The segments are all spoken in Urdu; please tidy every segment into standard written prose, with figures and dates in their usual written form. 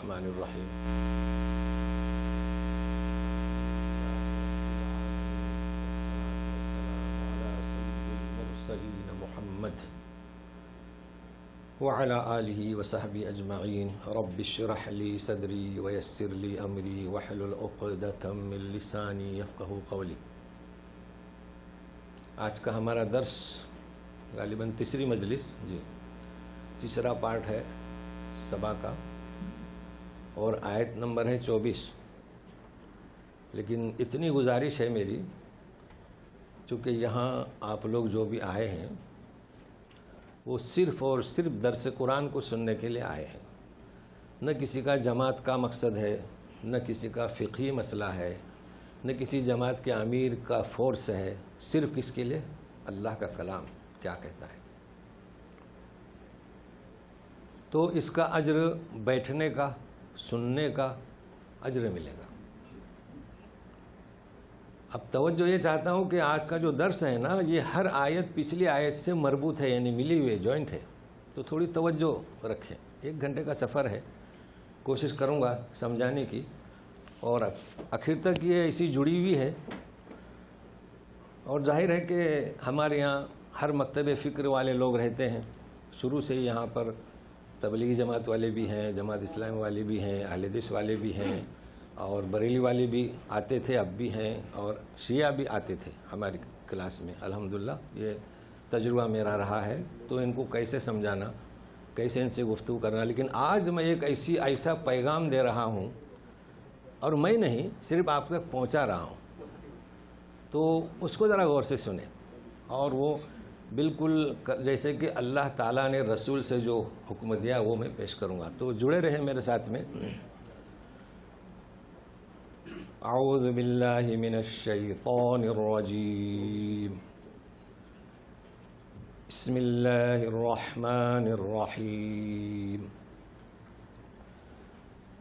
الرحمن الرحیم. سيدنا محمد وعلى آله وصحبه أجمعين. رب اشرح لي صدري ويسر لي أمري واحلل عقدة من لساني يفقهوا قولي. آج کا ہمارا درس غالباً تیسری مجلس تیسرا پارٹ ہے سبا کا اور آیت نمبر ہے 24. لیکن اتنی گزارش ہے میری، چونکہ یہاں آپ لوگ جو بھی آئے ہیں وہ صرف اور صرف درس قرآن کو سننے کے لیے آئے ہیں. نہ کسی کا جماعت کا مقصد ہے، نہ کسی کا فقہی مسئلہ ہے، نہ کسی جماعت کے امیر کا فورس ہے. صرف کس کے لیے؟ اللہ کا کلام کیا کہتا ہے. تو اس کا اجر بیٹھنے کا، سننے کا اجر ملے گا. اب توجہ یہ چاہتا ہوں کہ آج کا جو درس ہے نا، یہ ہر آیت پچھلی آیت سے مربوط ہے، یعنی ملی ہوئی جوائنٹ ہے. تو تھوڑی توجہ رکھیں. 1 گھنٹے کا سفر ہے، کوشش کروں گا سمجھانے کی، اور آخر تک یہ ایسی جڑی ہوئی ہے. اور ظاہر ہے کہ ہمارے یہاں ہر مکتب فکر والے لوگ رہتے ہیں. شروع سے یہاں پر تبلیغی جماعت والے بھی ہیں، جماعت اسلام والے بھی ہیں، اہل حدیث والے بھی ہیں، اور بریلی والے بھی آتے تھے، اب بھی ہیں، اور شیعہ بھی آتے تھے ہماری کلاس میں. الحمدللہ یہ تجربہ میرا رہا ہے. تو ان کو کیسے سمجھانا، کیسے ان سے گفتگو کرنا. لیکن آج میں ایک ایسا پیغام دے رہا ہوں، اور میں نہیں، صرف آپ تک پہنچا رہا ہوں. تو اس کو ذرا غور سے سنیں، اور وہ بالکل جیسے کہ اللہ تعالیٰ نے رسول سے جو حکم دیا وہ میں پیش کروں گا. تو جڑے رہیں میرے ساتھ میں. اعوذ باللہ من الشیطان الرجیم. بسم اللہ الرحمن الرحیم.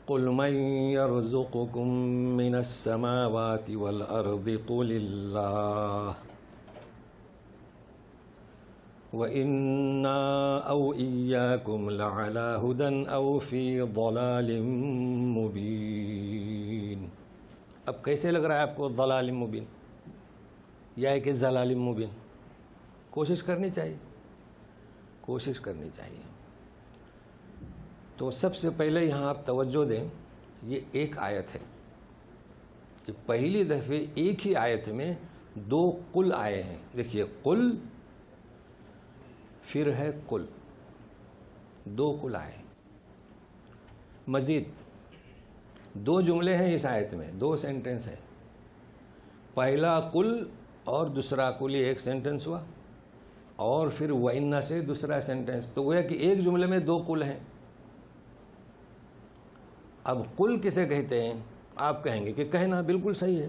قل من يرزقكم من السماوات والأرض قل الله وَإِنَّا أَوْ إِيَّاكُمْ لَعَلَى هُدًى أَوْ فِي ضَلَالٍ مُبِينٍ. اب کیسے لگ رہا ہے آپ کو ضلال مبین یا ہے کہ ضلال مبین؟ کوشش کرنی چاہیے، کوشش کرنی چاہیے. تو سب سے پہلے یہاں آپ توجہ دیں، یہ ایک آیت ہے کہ پہلی دفعہ ایک ہی آیت میں 2 قل آئے ہیں. دیکھیے، قل پھر ہے قل، 2 قل آئے. مزید 2 جملے ہیں اس آیت میں، 2 سینٹنس ہے. پہلا قل اور دوسرا قل، یہ ایک سینٹنس ہوا، اور پھر وَإِنَّ سے دوسرا سینٹنس. تو گویا کہ ایک جملے میں 2 قل ہیں. اب قل کسے کہتے ہیں؟ آپ کہیں گے کہ کہنا بالکل صحیح ہے،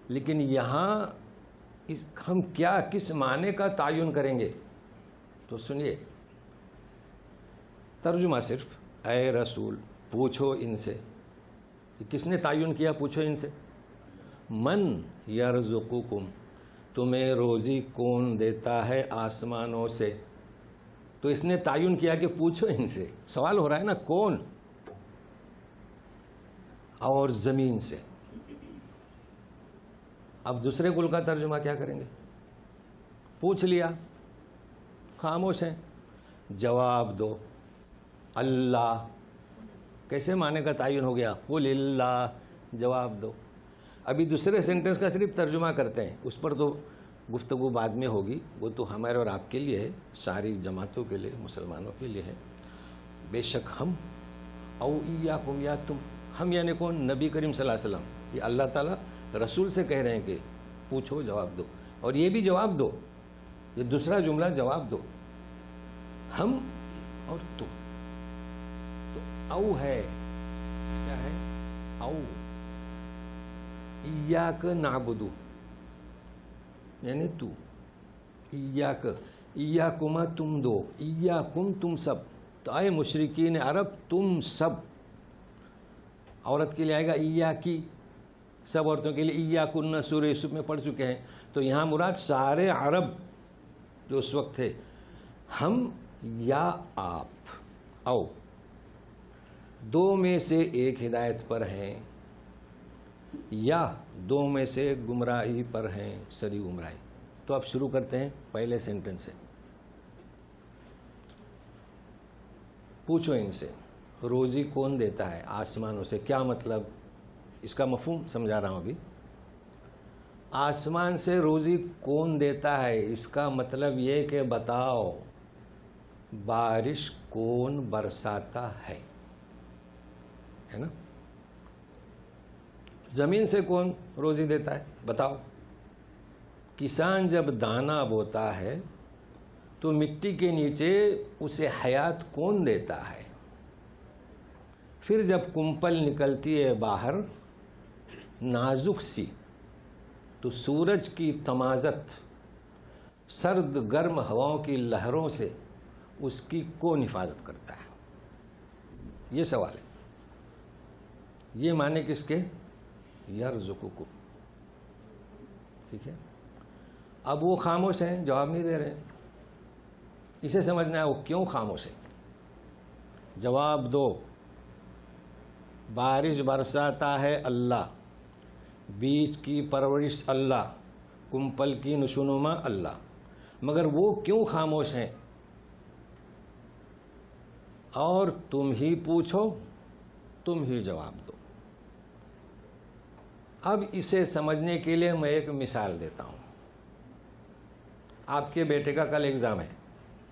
لیکن یہاں ہم کس معنی کا تعین کریں گے؟ تو سنیے، ترجمہ صرف اے رسول پوچھو ان سے. کس نے تعین کیا پوچھو ان سے؟ من یرزقکم، تمہیں روزی کون دیتا ہے آسمانوں سے. تو اس نے تعین کیا کہ پوچھو ان سے. سوال ہو رہا ہے نا، کون؟ اور زمین سے. اب دوسرے قل کا ترجمہ کیا کریں گے؟ پوچھ لیا، خاموش ہیں، جواب دو اللہ. کیسے معنی کا تعین ہو گیا؟ قل اللہ، جواب دو. ابھی دوسرے سینٹنس کا صرف ترجمہ کرتے ہیں، اس پر تو گفتگو بعد میں ہوگی. وہ تو ہمارے اور آپ کے لیے ہے، ساری جماعتوں کے لیے، مسلمانوں کے لیے ہے. بے شک ہم، او ایاکم، یا تم. ہم یعنی کون؟ نبی کریم صلی اللہ علیہ وسلم. یہ اللہ تعالیٰ رسول سے کہہ رہے ہیں کہ پوچھو، جواب دو. اور یہ بھی جواب دو، یہ دوسرا جملہ جواب دو، ہم اور تم. تو او ہے، کیا ہے؟ او. ایاک نعبدو یعنی تو، ایاک، ایاکما تم دو، ایاکم تم سب. تو آئے مشرکین عرب تم سب. عورت کے لیے آئے گا ایاکی، سب عورتوں کے لیے ایاکن، سورہ یوسف میں پڑھ چکے ہیں. تو یہاں مراد سارے عرب جو اس وقت تھے، ہم یا آپ. او دو میں سے ایک ہدایت پر ہیں یا دو میں سے گمراہی پر ہیں، سری گمراہی۔ تو اب شروع کرتے ہیں پہلے سینٹنس سے۔ پوچھو ان سے روزی کون دیتا ہے آسمانوں سے، کیا مطلب؟ اس کا مفہوم سمجھا رہا ہوں ابھی۔ آسمان سے روزی کون دیتا ہے، اس کا مطلب یہ کہ بتاؤ بارش کون برساتا ہے نا؟ زمین سے کون روزی دیتا ہے بتاؤ؟ کسان جب دانہ بوتا ہے تو مٹی کے نیچے اسے حیات کون دیتا ہے؟ پھر جب کمپل نکلتی ہے باہر نازک سی تو سورج کی تمازت سرد گرم ہواؤں کی لہروں سے اس کی کون حفاظت کرتا ہے؟ یہ سوال ہے۔ یہ معنی کس کے؟ یرزقکم۔ ٹھیک ہے، اب وہ خاموش ہیں، جواب نہیں دے رہے ہیں۔ اسے سمجھنا ہے وہ کیوں خاموش ہے، جواب دو۔ بارش برساتا ہے اللہ، بیج کی پرورش اللہ، کمپل کی نشوونما اللہ، مگر وہ کیوں خاموش ہیں؟ اور تم ہی پوچھو، تم ہی جواب دو۔ اب اسے سمجھنے کے لیے میں ایک مثال دیتا ہوں۔ آپ کے بیٹے کا کل ایگزام ہے،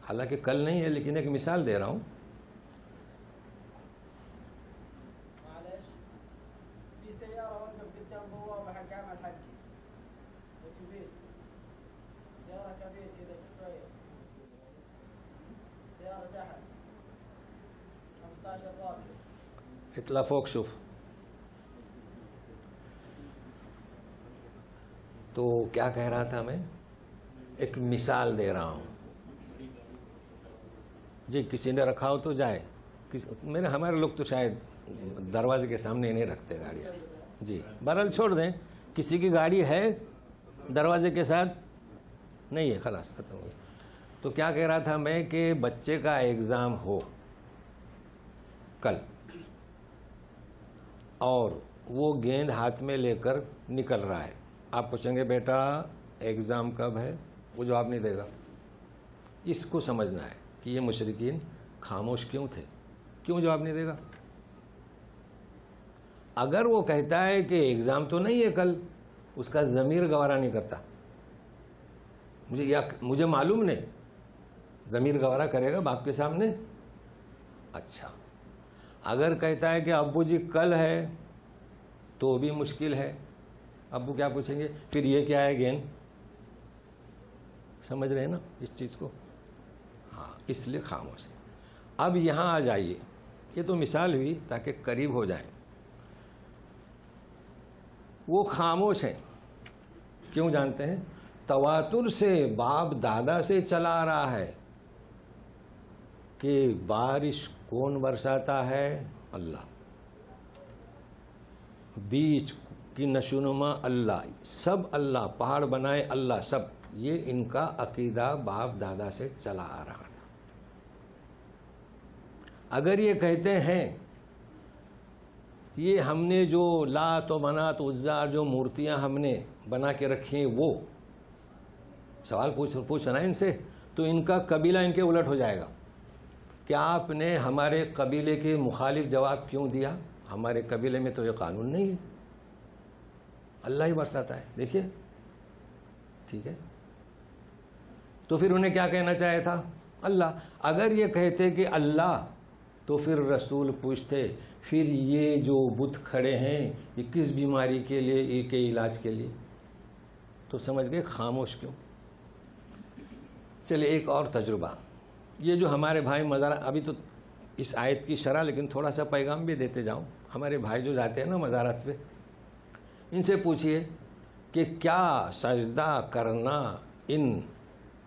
حالانکہ کل نہیں ہے لیکن ایک مثال دے رہا ہوں۔ اطلاع فوق شوف۔ تو کیا کہہ رہا تھا میں؟ ایک مثال دے رہا ہوں جی، کسی نے رکھا ہو تو جائے۔ ہمارے لوگ تو شاید دروازے کے سامنے نہیں رکھتے گاڑیاں جی، بہرحال چھوڑ دیں۔ کسی کی گاڑی ہے دروازے کے ساتھ؟ نہیں ہے، خلاص ختم ہو گیا۔ تو کیا کہہ رہا تھا میں کہ بچے کا ایگزام ہو کل اور وہ گیند ہاتھ میں لے کر نکل رہا ہے، آپ پوچھیں گے بیٹا ایگزام کب ہے؟ وہ جواب نہیں دے گا۔ اس کو سمجھنا ہے کہ یہ مشرکین خاموش کیوں تھے، کیوں جواب نہیں دے گا؟ اگر وہ کہتا ہے کہ ایگزام تو نہیں ہے کل، اس کا ضمیر گوارا نہیں کرتا، مجھے معلوم نہیں، ضمیر گوارا کرے گا باپ کے سامنے؟ اچھا، اگر کہتا ہے کہ ابو جی کل ہے تو بھی مشکل ہے، ابو کیا پوچھیں گے پھر یہ کیا ہے گیند؟ سمجھ رہے ہیں نا اس چیز کو؟ ہاں، اس لیے خاموش ہے۔ اب یہاں آ جائیے، یہ تو مثال ہوئی تاکہ قریب ہو جائیں۔ وہ خاموش ہیں کیوں جانتے ہیں؟ تواتر سے باپ دادا سے چلا آ رہا ہے کہ بارش کون برساتا ہے؟ اللہ، بیج کی نشوونما اللہ، سب اللہ، پہاڑ بنائے اللہ، سب یہ ان کا عقیدہ باپ دادا سے چلا آ رہا تھا۔ اگر یہ کہتے ہیں یہ ہم نے جو لات و منات عزا جو مورتیاں ہم نے بنا کے رکھی ہیں، وہ سوال پوچھنا ان سے، تو ان کا قبیلہ ان کے الٹ ہو جائے گا کہ آپ نے ہمارے قبیلے کے مخالف جواب کیوں دیا؟ ہمارے قبیلے میں تو یہ قانون نہیں ہے، اللہ ہی برساتا ہے، دیکھیے۔ ٹھیک ہے، تو پھر انہیں کیا کہنا چاہے تھا؟ اللہ۔ اگر یہ کہتے کہ اللہ تو پھر رسول پوچھتے پھر یہ جو بت کھڑے ہیں یہ کس بیماری کے لیے، یہ کے علاج کے لیے؟ تو سمجھ گئے خاموش کیوں۔ چلے ایک اور تجربہ، یہ جو ہمارے بھائی مزارات، ابھی تو اس آیت کی شرح لیکن تھوڑا سا پیغام بھی دیتے جاؤں۔ ہمارے بھائی جو جاتے ہیں نا مزارات پہ، ان سے پوچھئے کہ کیا سجدہ کرنا ان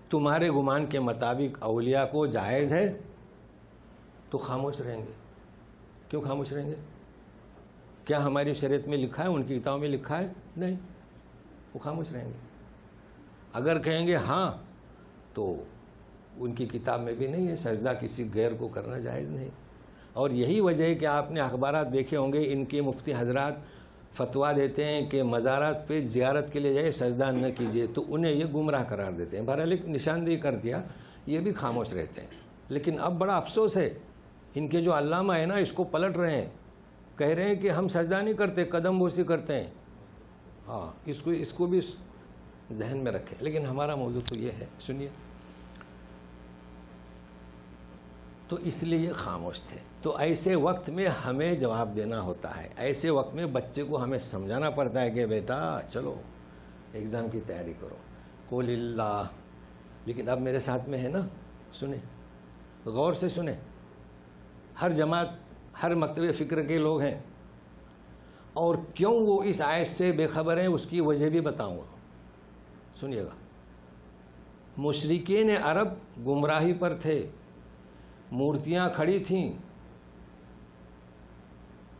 تمہارے گمان کے مطابق اولیاء کو جائز ہے؟ تو خاموش رہیں گے۔ کیوں خاموش رہیں گے؟ کیا ہماری شریعت میں لکھا ہے، ان کی کتابوں میں لکھا ہے؟ نہیں، وہ خاموش رہیں گے۔ اگر کہیں گے ہاں تو ان کی کتاب میں بھی نہیں ہے، سجدہ کسی غیر کو کرنا جائز نہیں، اور یہی وجہ ہے کہ آپ نے اخبارات دیکھے ہوں گے، ان کے مفتی حضرات فتویٰ دیتے ہیں کہ مزارات پہ زیارت کے لیے جائے سجدہ نہ کیجیے، تو انہیں یہ گمراہ قرار دیتے ہیں۔ بہرحال ایک نشاندہی کر دیا، یہ بھی خاموش رہتے ہیں۔ لیکن اب بڑا افسوس ہے، ان کے جو علامہ ہیں نا اس کو پلٹ رہے ہیں، کہہ رہے ہیں کہ ہم سجدہ نہیں کرتے، قدم بوسی کرتے ہیں۔ ہاں، اس کو بھی ذہن میں رکھیں۔ لیکن ہمارا موضوع تو یہ ہے، سنیے۔ تو اس لیے یہ خاموش تھے۔ تو ایسے وقت میں ہمیں جواب دینا ہوتا ہے، ایسے وقت میں بچے کو ہمیں سمجھانا پڑتا ہے کہ بیٹا چلو ایگزام کی تیاری کرو، قول اللہ۔ لیکن اب میرے ساتھ میں ہے نا، سنیں، غور سے سنیں۔ ہر جماعت، ہر مکتب فکر کے لوگ ہیں، اور کیوں وہ اس آیت سے بے خبر ہیں اس کی وجہ بھی بتاؤں گا، سنیے گا۔ مشرکین عرب گمراہی پر تھے، مورتیاں کھڑی تھیں،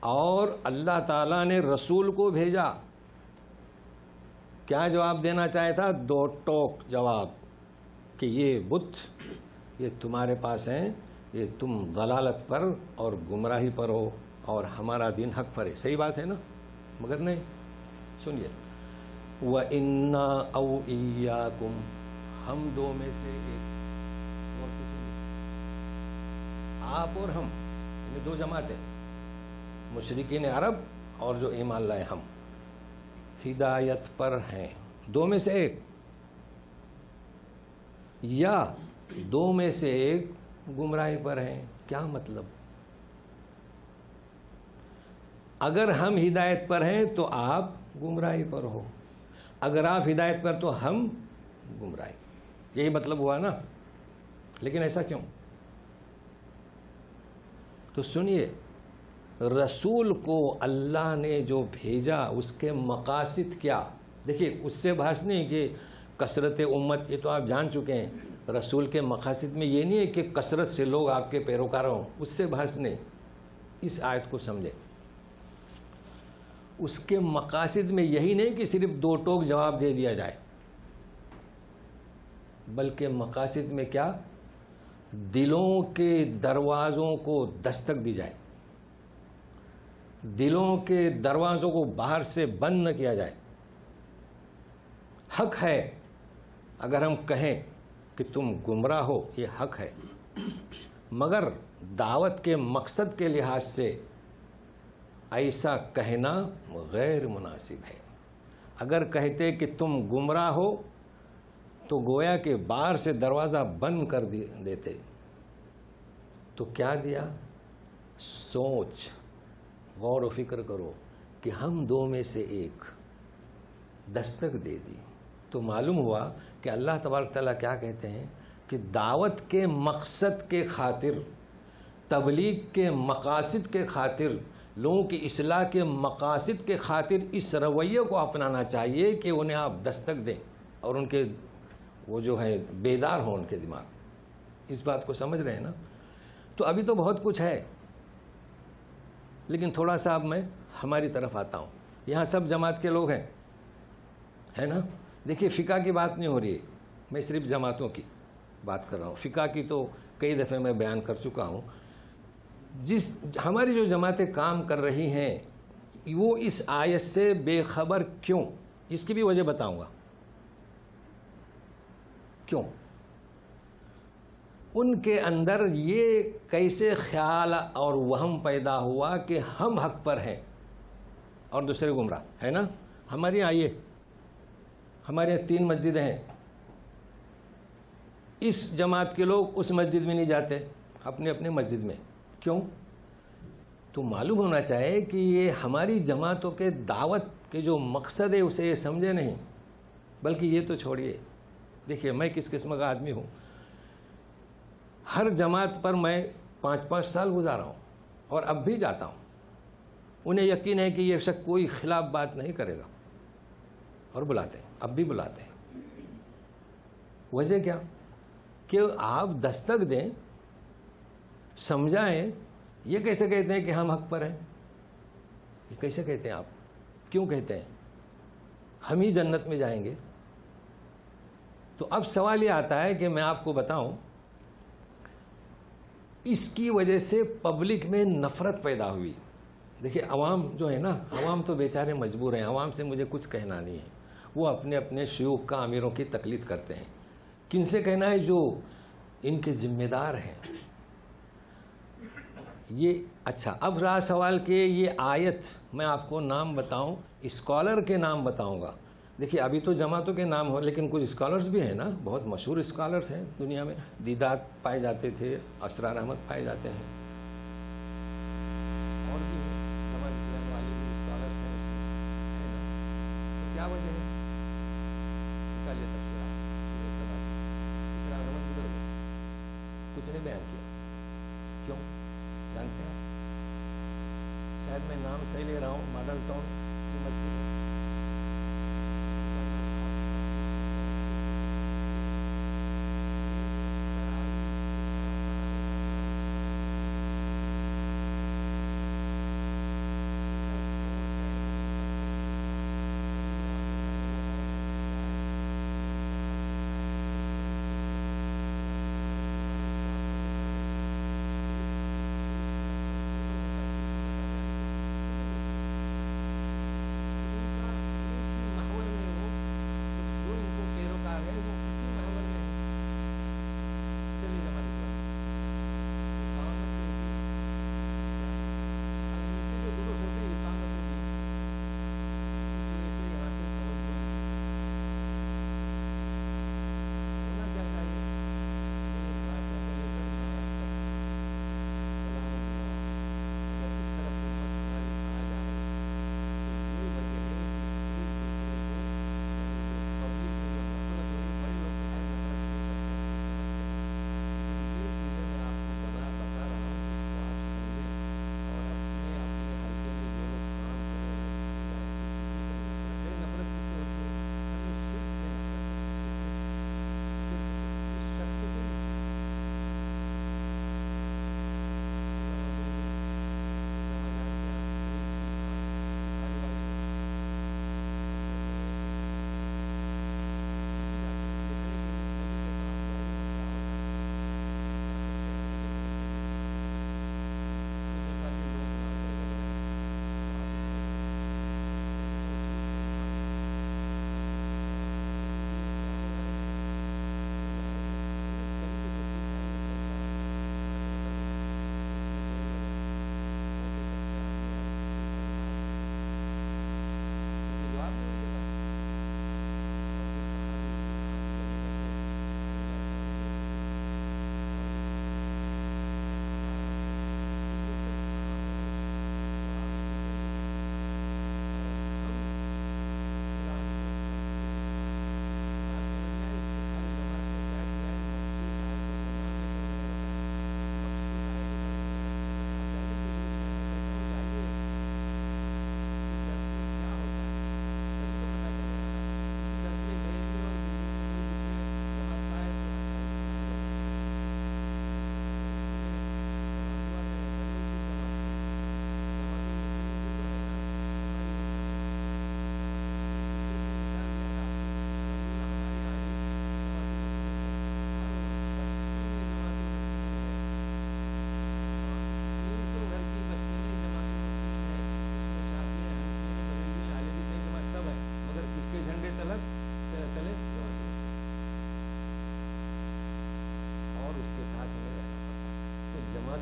اور اللہ تعالیٰ نے رسول کو بھیجا۔ کیا جواب دینا چاہا تھا؟ دو ٹوک جواب، کہ یہ بت یہ تمہارے پاس ہیں، یہ تم ضلالت پر اور گمراہی پر ہو، اور ہمارا دین حق پر ہے۔ صحیح بات ہے نا؟ مگر نہیں، سنیے، وَإِنَّا أَوْ إِيَّاكُمْ، ہم دو میں سے ایک، آپ اور ہم، یعنی دو جماعتیں، مشرکین عرب اور جو ایمان لائے ہم، ہدایت پر ہیں، دو میں سے ایک، یا دو میں سے ایک گمراہی پر ہیں۔ کیا مطلب؟ اگر ہم ہدایت پر ہیں تو آپ گمراہی پر ہو، اگر آپ ہدایت پر تو ہم گمراہی، یہی مطلب ہوا نا؟ لیکن ایسا کیوں؟ تو سنیے، رسول کو اللہ نے جو بھیجا اس کے مقاصد کیا؟ دیکھیے، اس سے بحث نہیں کہ کثرت امت، یہ تو آپ جان چکے ہیں۔ رسول کے مقاصد میں یہ نہیں ہے کہ کثرت سے لوگ آپ کے پیروکار ہوں، اس سے بحث نہیں۔ اس آیت کو سمجھے، اس کے مقاصد میں یہی نہیں کہ صرف دو ٹوک جواب دے دیا جائے، بلکہ مقاصد میں کیا؟ دلوں کے دروازوں کو دستک دی جائے، دلوں کے دروازوں کو باہر سے بند نہ کیا جائے۔ حق ہے اگر ہم کہیں کہ تم گمراہ ہو، یہ حق ہے، مگر دعوت کے مقصد کے لحاظ سے ایسا کہنا غیر مناسب ہے۔ اگر کہتے کہ تم گمراہ ہو تو گویا کہ باہر سے دروازہ بند کر دیتے۔ تو کیا دیا؟ سوچ، غور و فکر کرو کہ ہم دو میں سے ایک، دستک دے دی۔ تو معلوم ہوا کہ اللہ تبارک تعالیٰ کیا کہتے ہیں کہ دعوت کے مقصد کے خاطر، تبلیغ کے مقاصد کے خاطر، لوگوں کی اصلاح کے مقاصد کے خاطر اس رویے کو اپنانا چاہیے کہ انہیں آپ دستک دیں، اور ان کے وہ جو ہے بیدار ہوں ان کے دماغ۔ اس بات کو سمجھ رہے ہیں نا؟ تو ابھی تو بہت کچھ ہے، لیکن تھوڑا سا اب میں ہماری طرف آتا ہوں۔ یہاں سب جماعت کے لوگ ہیں، ہے نا؟ دیکھیے، فقہ کی بات نہیں ہو رہی ہے، میں صرف جماعتوں کی بات کر رہا ہوں۔ فقہ کی تو کئی دفعہ میں بیان کر چکا ہوں۔ ہماری جو جماعتیں کام کر رہی ہیں وہ اس آیت سے بے خبر کیوں؟ اس کی بھی وجہ بتاؤں گا کیوں۔ ان کے اندر یہ کیسے خیال اور وہم پیدا ہوا کہ ہم حق پر ہیں اور دوسرے گمراہ، ہے نا؟ ہمارے یہاں ہمارے یہاں 3 مسجدیں ہیں، اس جماعت کے لوگ اس مسجد میں نہیں جاتے، اپنے اپنے مسجد میں، کیوں؟ تو معلوم ہونا چاہیے کہ یہ ہماری جماعتوں کے دعوت کے جو مقصد ہے اسے یہ سمجھے نہیں، بلکہ یہ تو چھوڑیے۔ دیکھیے، میں کس قسم کا آدمی ہوں، ہر جماعت پر میں 5 سال گزارا ہوں، اور اب بھی جاتا ہوں۔ انہیں یقین ہے کہ یہ شخص کوئی خلاف بات نہیں کرے گا، اور بلاتے ہیں، اب بھی بلاتے ہیں۔ وجہ کیا؟ کہ آپ دستک دیں، سمجھائیں۔ یہ کیسے کہتے ہیں کہ ہم حق پر ہیں؟ یہ کیسے کہتے ہیں آپ؟ کیوں کہتے ہیں؟ ہم ہی جنت میں جائیں گے۔ تو اب سوال یہ آتا ہے کہ میں آپ کو بتاؤں، اس کی وجہ سے پبلک میں نفرت پیدا ہوئی. دیکھیے عوام جو ہے نا، عوام تو بیچارے مجبور ہیں، عوام سے مجھے کچھ کہنا نہیں ہے. وہ اپنے اپنے شیوخ کا، امیروں کی تقلید کرتے ہیں. کن سے کہنا ہے؟ جو ان کے ذمہ دار ہیں. یہ اچھا، اب رہا سوال کہ یہ آیت میں آپ کو نام بتاؤں، اسکالر کے نام بتاؤں گا. دیکھیے ابھی تو جماعتوں کے نام ہو، لیکن کچھ اسکالرز بھی ہیں نا، بہت مشہور اسکالرز ہیں دنیا میں. دیدات پائے جاتے تھے، اسرار احمد پائے جاتے ہیں، اور بھی جماعت اسلامی والے بھی اسکالرز ہیں ہے نا. تو کیا وجہ ہے؟ نکالیے تفسیرات. اسرار احمد گزر گئے، کچھ نہیں بیان کیا. کیوں جانتے ہیں؟ شاید میں نام صحیح لے رہا ہوں، ماڈل ٹاؤن کی مسجد ہے.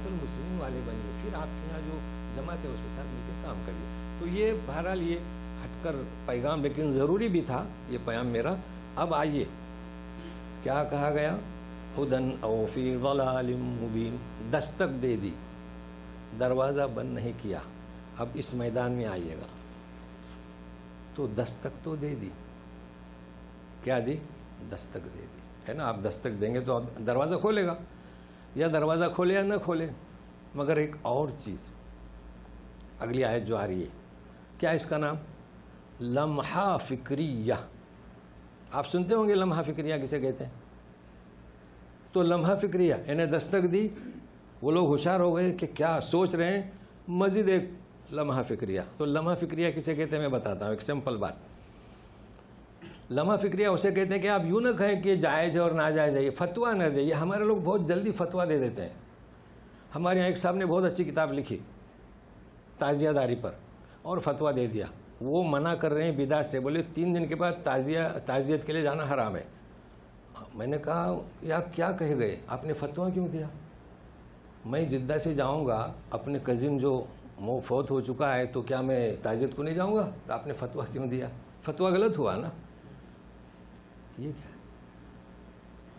المسلمین والے بنیے، پھر آپ کے یہاں جو جماعت ہے اس کے ساتھ مل کے کام کریے. تو یہ بہرحال یہ ہٹ کر پیغام، لیکن ضروری بھی تھا یہ پیام میرا. اب آئیے کیا کہا گیا؟ ہدن او فی ضلال مبین. دستک دے دی، دروازہ بند نہیں کیا. اب اس میدان میں آئیے گا تو دستک تو دے دی. کیا دی؟ دستک دے دی ہے نا. آپ دستک دیں گے تو اب دروازہ کھولے گا، یا دروازہ کھولے یا نہ کھولے. مگر ایک اور چیز اگلی آیت جو آ رہی ہے، کیا اس کا نام؟ لمحہ فکریہ. آپ سنتے ہوں گے لمحہ فکریہ کسے کہتے ہیں. تو لمحہ فکریہ انہیں دستک دی، وہ لوگ ہوشیار ہو گئے کہ کیا سوچ رہے ہیں، مزید ایک لمحہ فکریہ. تو لمحہ فکریہ کسے کہتے ہیں میں بتاتا ہوں، ایک سمپل بات. لمحہ فکریہ اسے کہتے ہیں کہ آپ یوں نہ کہیں کہ یہ جائز ہے اور ناجائز ہے، یہ فتویٰ نہ دے. یہ ہمارے لوگ بہت جلدی فتویٰ دے دیتے ہیں. ہمارے یہاں ایک صاحب نے بہت اچھی کتاب لکھی تعزیہ داری پر اور فتویٰ دے دیا. وہ منع کر رہے ہیں بدعت سے, بولے 3 دن کے بعد تعزیت کے لیے جانا حرام ہے. میں نے کہا یہ آپ کیا کہے گئے, آپ نے فتویٰ کیوں دیا؟ میں جدہ سے جاؤں گا, اپنے کزن جو فوت ہو چکا ہے, تو کیا میں تعزیت کو نہیں جاؤں گا؟ تو آپ نے فتویٰ کیوں دیا؟ فتویٰ غلط ہوا نا. یہ کیا؟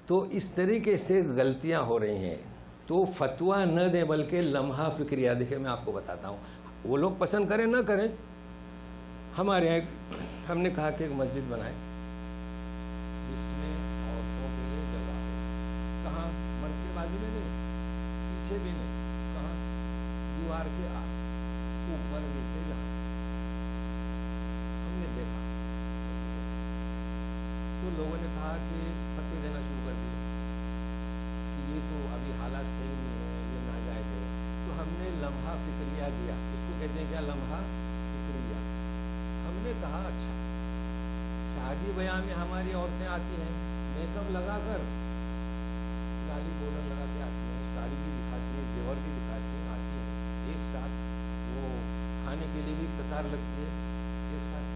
تو اس طریقے سے غلطیاں ہو رہی ہیں. تو فتویٰ نہ دیں بلکہ لمحہ فکریہ. دیکھیں میں آپ کو بتاتا ہوں, وہ لوگ پسند کریں نہ کریں. ہمارے یہاں ہم نے کہا کہ ایک مسجد بنائے جس میں عورتوں کے لیے جگہ ہو. کہاں؟ مرد کے بازو میں نہیں, پیچھے بھی نہیں, کہاں؟ دیوار کے اوپر نیچے جہاں. ہم نے دیکھا تو لوگوں نے کہا کہ فتوی دینا شروع کر دیے کہ یہ تو ابھی حالات صحیح نہیں ہے, یہ ناجائز ہے. تو ہم نے لمحہ فکریہ دیا. اس کو کہتے ہیں کیا؟ لمحہ فکریہ. ہم نے کہا اچھا شادی بیاہ میں ہماری عورتیں آتی ہیں, میک اپ لگا کر, لالی پاؤڈر لگا کے آتی ہیں, ساڑی بھی دکھاتی ہیں, زیور بھی دکھاتی ہیں, آتی ہیں ایک ساتھ. وہ کھانے کے لیے بھی قطار لگتی ہے ایک ساتھ.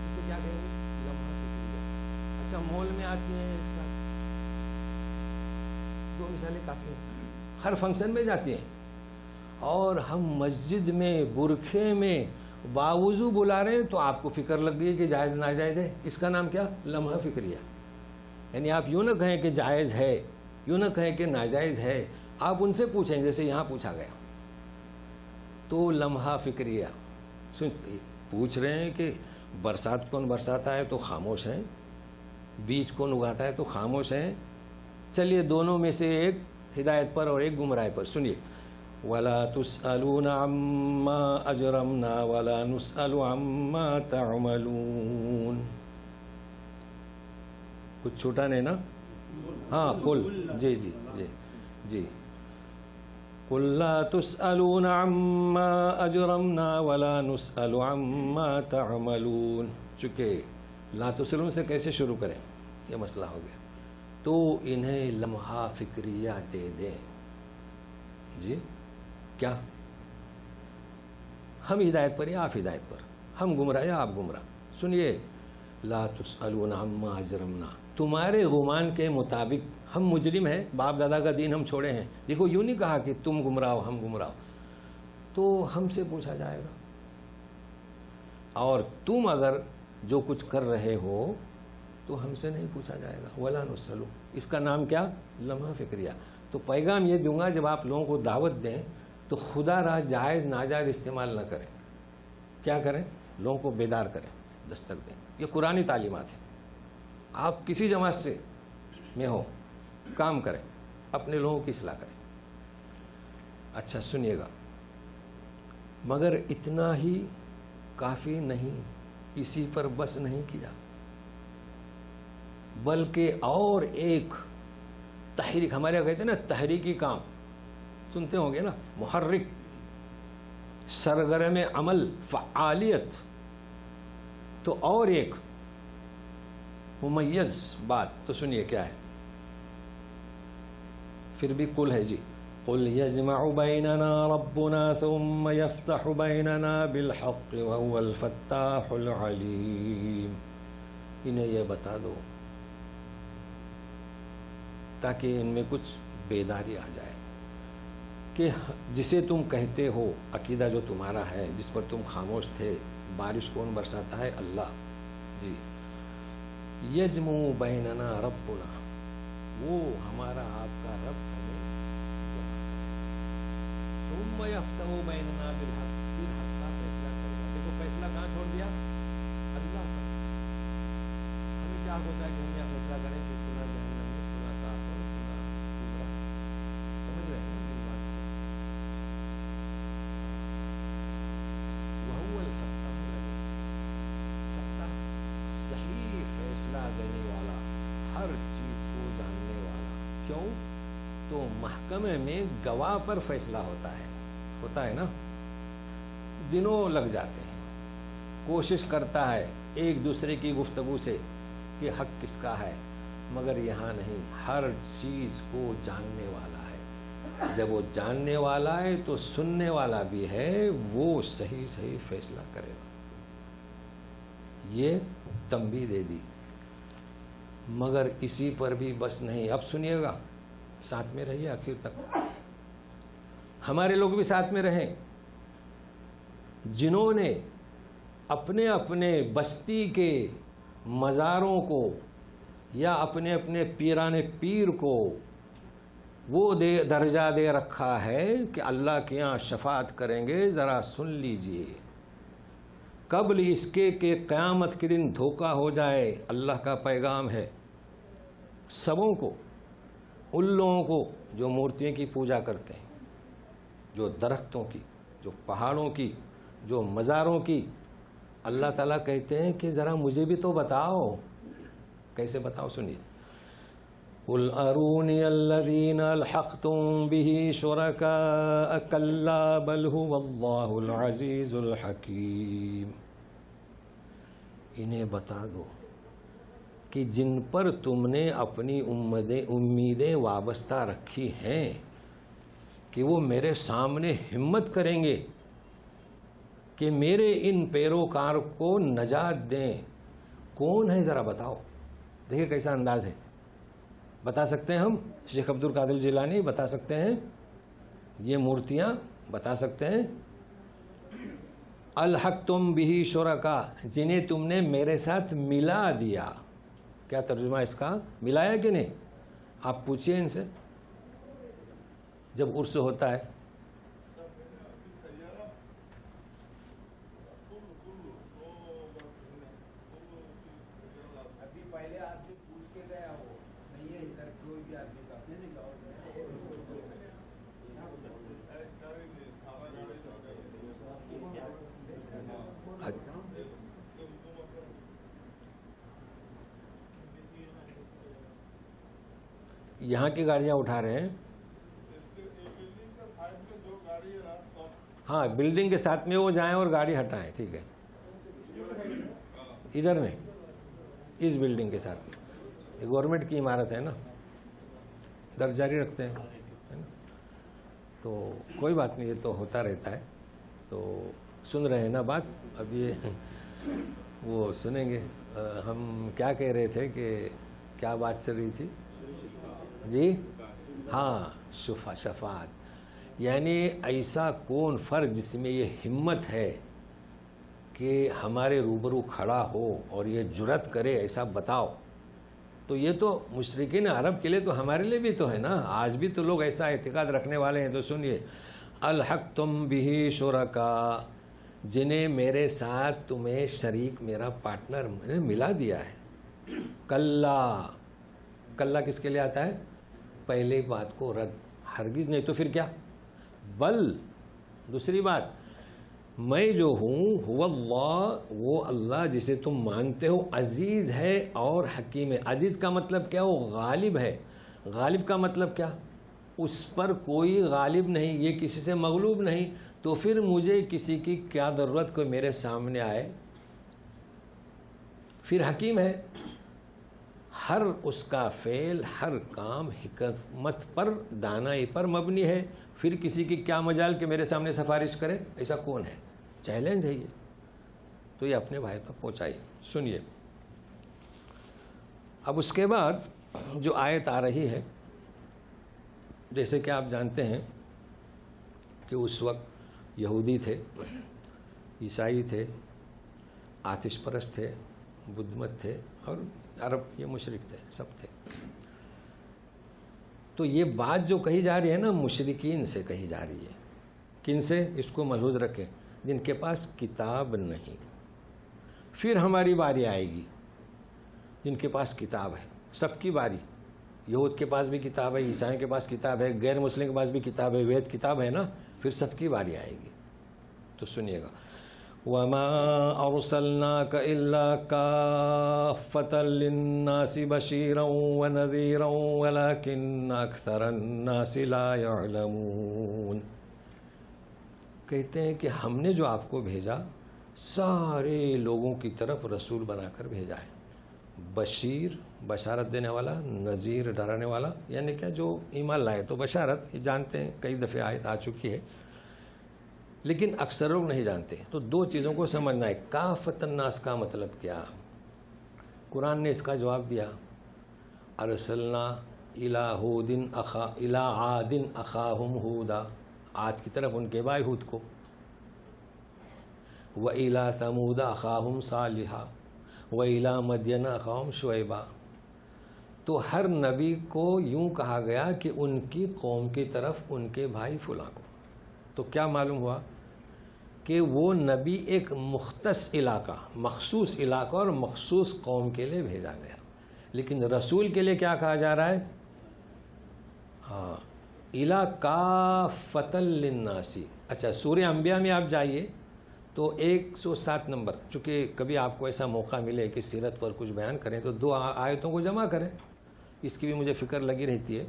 اسے کیا کہیں گے؟ لمحہ فکریہ. اچھا مال میں آتی ہیں ایک ساتھ. 2 مثالیں کافی ہیں. ہر فنکشن میں جاتی ہیں. اور ہم مسجد میں برقعے میں باوضو بلا رہے ہیں تو آپ کو فکر لگ گئی کہ جائز ناجائز ہے. اس کا نام کیا؟ لمحہ فکریہ. یعنی آپ یوں نہ کہیں کہ جائز ہے, یوں نہ کہیں کہ ناجائز ہے, آپ ان سے پوچھیں جیسے یہاں پوچھا گیا. تو لمحہ فکریہ پوچھ رہے ہیں کہ برسات کون برساتا ہے تو خاموش ہیں, بیج کون اگاتا ہے تو خاموش ہیں. چلیے دونوں میں سے ایک ہدایت پر اور ایک گمراہ پر. سنیے, وَلَا تُسْأَلُونَ عَمَّا أَجْرَمْنَا وَلَا نُسْأَلُ عَمَّا تَعْمَلُونَ. کچھ چھوٹا نہیں نا؟ ہاں قل, جی جی جی جی, قُل لَا تُسْأَلُونَ عَمَّا أَجْرَمْنَا وَلَا نُسْأَلُ عَمَّا تَعْمَلُونَ. چونکہ لا تسألون سے کیسے شروع کریں, یہ مسئلہ ہو گیا. تو انہیں لمحہ فکریہ دے دیں. جی کیا ہم ہدایت پر یا آپ ہدایت پر, ہم گمراہ یا آپ گمراہ. سنیے, لا تسألون عما اجرمنا, تمہارے گمان کے مطابق ہم مجرم ہیں, باپ دادا کا دین ہم چھوڑے ہیں. دیکھو یوں نہیں کہا کہ تم گمراہ ہو ہم گمراہ ہو, تو ہم سے پوچھا جائے گا. اور تم اگر جو کچھ کر رہے ہو تو ہم سے نہیں پوچھا جائے گا. ولا نسألو, اس کا نام کیا؟ لمحہ فکریہ. تو پیغام یہ دوں گا, جب آپ لوگوں کو دعوت دیں تو خدا را جائز ناجائز استعمال نہ کریں. کیا کریں؟ لوگوں کو بیدار کریں, دستک دیں. یہ قرآنی تعلیمات ہیں. آپ کسی جماعت سے میں ہو, کام کریں, اپنے لوگوں کی اصلاح کریں. اچھا سنیے گا, مگر اتنا ہی کافی نہیں, اسی پر بس نہیں کیا, بلکہ اور ایک تحریک, ہمارے یہاں کہتے ہیں نا تحریکی کام, سنتے ہوں گے نا, محرک, سرگرم عمل, فعالیت. تو اور ایک ممیز بات, تو سنیے کیا ہے. پھر بھی قل ہے جی, قل یجمع بیننا ربنا ثم یفتح بیننا بالحق وهو الفتاح العلیم. انہیں یہ بتا دو تاکہ ان میں کچھ بیداری آ جائے کہ جسے تم کہتے ہو, عقیدہ جو تمہارا ہے, جس پر تم خاموش تھے, بارش کون برساتا ہے؟ اللہ. جی, یجمع بیننا ربنا, وہ ہمارا آپ کا رب ہمیں ثم یفتح بیننا بالحق, پھر حق کا فیصلہ کرے گا. دیکھو فیصلہ کہاں چھوڑ دیا؟ اللہ پر. ہمیں کیا ہوتا ہے کہ ہم یہ فیصلہ کریں کہ سنا جہنم میں, سنا کافر, سنا گمراہ. سمجھ رہے ہیں میری بات؟ وہو الفتاح العلیم, فتاح صحیح فیصلہ دینے والا, ہر چیز کو جاننے والا. کیوں؟ تو محکمے میں گواہ پر فیصلہ ہوتا ہے نا, دنوں لگ جاتے ہیں, کوشش کرتا ہے ایک دوسرے کی گفتگو سے کہ حق کس کا ہے, مگر یہاں نہیں, ہر چیز کو جاننے والا ہے. جب وہ جاننے والا ہے تو سننے والا بھی ہے، وہ صحیح صحیح فیصلہ کرے گا. یہ تنبیہ دے دی. مگر اسی پر بھی بس نہیں. اب سنیے گا، ساتھ میں رہیے آخر تک. ہمارے لوگ بھی ساتھ میں رہیں جنہوں نے اپنے اپنے بستی کے مزاروں کو یا اپنے اپنے پیران پیر کو وہ درجہ دے رکھا ہے کہ اللہ کے یہاں شفاعت کریں گے. ذرا سن لیجئے، قبل اس کے کہ قیامت کے دن دھوکہ ہو جائے. اللہ کا پیغام ہے سبوں کو، ان لوگوں کو جو مورتیوں کی پوجا کرتے ہیں، جو درختوں کی، جو پہاڑوں کی، جو مزاروں کی. اللہ تعالیٰ کہتے ہیں کہ ذرا مجھے بھی تو بتاؤ. کیسے بتاؤ؟ سنیے. قُلْ أَرُونِيَ الَّذِينَ أَلْحَقْتُمْ بِهِ شُرَكَاءَ كَلَّا بَلْ هُوَ اللَّهُ الْعَزِيزُ الْحَكِيمُ. انہیں بتا دو کہ جن پر تم نے اپنی امیدیں وابستہ رکھی ہیں کہ وہ میرے سامنے ہمت کریں گے کہ میرے ان پیروکار کو نجات دیں. کون ہے ذرا بتاؤ. دیکھیں کیسا انداز ہے. بتا سکتے ہیں ہم؟ شیخ عبد القادر جیلانی بتا سکتے ہیں؟ یہ مورتیاں بتا سکتے ہیں؟ الحقتم بہ شرکا، جنہیں تم نے میرے ساتھ ملا دیا. کیا ترجمہ اس کا؟ ملایا کہ نہیں؟ آپ پوچھئے ان سے جب عرس ہوتا ہے. یہاں کی گاڑیاں اٹھا رہے ہیں. ہاں بلڈنگ کے ساتھ میں وہ جائیں اور گاڑی ہٹائیں. ٹھیک ہے. ادھر میں اس بلڈنگ کے ساتھ میں یہ گورنمنٹ کی عمارت ہے نا، ادھر جاری رکھتے ہیں تو کوئی بات نہیں، یہ تو ہوتا رہتا ہے. تو سن رہے ہیں نا بات. اب یہ وہ سنیں گے. ہم کیا کہہ رہے تھے کہ کیا بات چل رہی تھی جی؟ ہاں شفاعت. یعنی ایسا کون فرد جس میں یہ ہمت ہے کہ ہمارے روبرو کھڑا ہو اور یہ جرأت کرے، ایسا بتاؤ. تو یہ تو مشرکین عرب کے لیے تو ہمارے لیے بھی تو ہے نا. آج بھی تو لوگ ایسا اعتقاد رکھنے والے ہیں. تو سنیے. الحقتم بہ شرکا، جنہیں میرے ساتھ تمہیں شریک، میرا پارٹنر ملا دیا ہے. کلا، کلا کس کے لیے آتا ہے؟ پہلے بات کو رد. ہرگز نہیں. تو پھر کیا؟ بل، دوسری بات، میں جو ہوں هو اللہ، وہ اللہ جسے تم مانتے ہو عزیز ہے اور حکیم ہے. عزیز کا مطلب کیا؟ وہ غالب ہے. غالب کا مطلب کیا؟ اس پر کوئی غالب نہیں، یہ کسی سے مغلوب نہیں. تو پھر مجھے کسی کی کیا ضرورت کوئی میرے سامنے آئے؟ پھر حکیم ہے. ہر اس کا فعل، ہر کام حکمت پر، دانائی پر مبنی ہے. پھر کسی کی کیا مجال کہ میرے سامنے سفارش کرے؟ ایسا کون ہے؟ چیلنج ہے یہ. تو یہ اپنے بھائی تک پہنچائیے. سنیے. اب اس کے بعد جو آیت آ رہی ہے، جیسے کہ آپ جانتے ہیں کہ اس وقت یہودی تھے، عیسائی تھے، آتش پرست تھے، بدھ مت تھے، اور عرب یہ مشرک تھے، سب تھے. تو یہ بات جو کہی جا رہی ہے نا، مشرکین سے کہی جا رہی ہے. کن سے؟ اس کو ملحوظ رکھیں. جن کے پاس کتاب نہیں. پھر ہماری باری آئے گی جن کے پاس کتاب ہے. سب کی باری. یہود کے پاس بھی کتاب ہے، عیسائیوں کے پاس کتاب ہے، غیر مسلم کے پاس بھی کتاب ہے، وید کتاب ہے نا. پھر سب کی باری آئے گی. تو سنیے گا. وَمَا أَرْسَلْنَاكَ إِلَّا كَافَّةً لِلنَّاسِ بَشِيرًا وَنَذِيرًا وَلَكِنَّ أَكْثَرَ النَّاسِ لَا يَعْلَمُونَ. کہتے ہیں کہ ہم نے جو آپ کو بھیجا سارے لوگوں کی طرف رسول بنا کر بھیجا ہے. بشیر بشارت دینے والا، نذیر ڈرانے والا، یعنی کیا جو ایمان لائے تو بشارت یہ جانتے ہیں، کئی دفعہ آیت آ چکی ہے، لیکن اکثر لوگ نہیں جانتے. تو دو چیزوں کو سمجھنا ہے. کافۃ الناس کا مطلب کیا؟ قرآن نے اس کا جواب دیا، ارسلنا الی عاد اخاہم ہودا، عاد کی طرف ان کے بھائی ہود کو، وَإِلَىٰ ثَمُودَ أَخَاهُمْ صَالِحًا وَإِلَىٰ مَدْيَنَ أَخَاهُمْ شُعَيْبًا. تو ہر نبی کو یوں کہا گیا کہ ان کی قوم کی طرف ان کے بھائی فلاں کو. تو کیا معلوم ہوا کہ وہ نبی ایک مختص علاقہ، مخصوص علاقہ اور مخصوص قوم کے لیے بھیجا گیا. لیکن رسول کے لیے کیا کہا جا رہا ہے؟ ہاں، اِلیٰ کافۃ للناس. اچھا، سورہ انبیاء میں آپ جائیے تو 107 نمبر، چونکہ کبھی آپ کو ایسا موقع ملے کہ سیرت پر کچھ بیان کریں تو دو آیتوں کو جمع کریں، اس کی بھی مجھے فکر لگی رہتی ہے.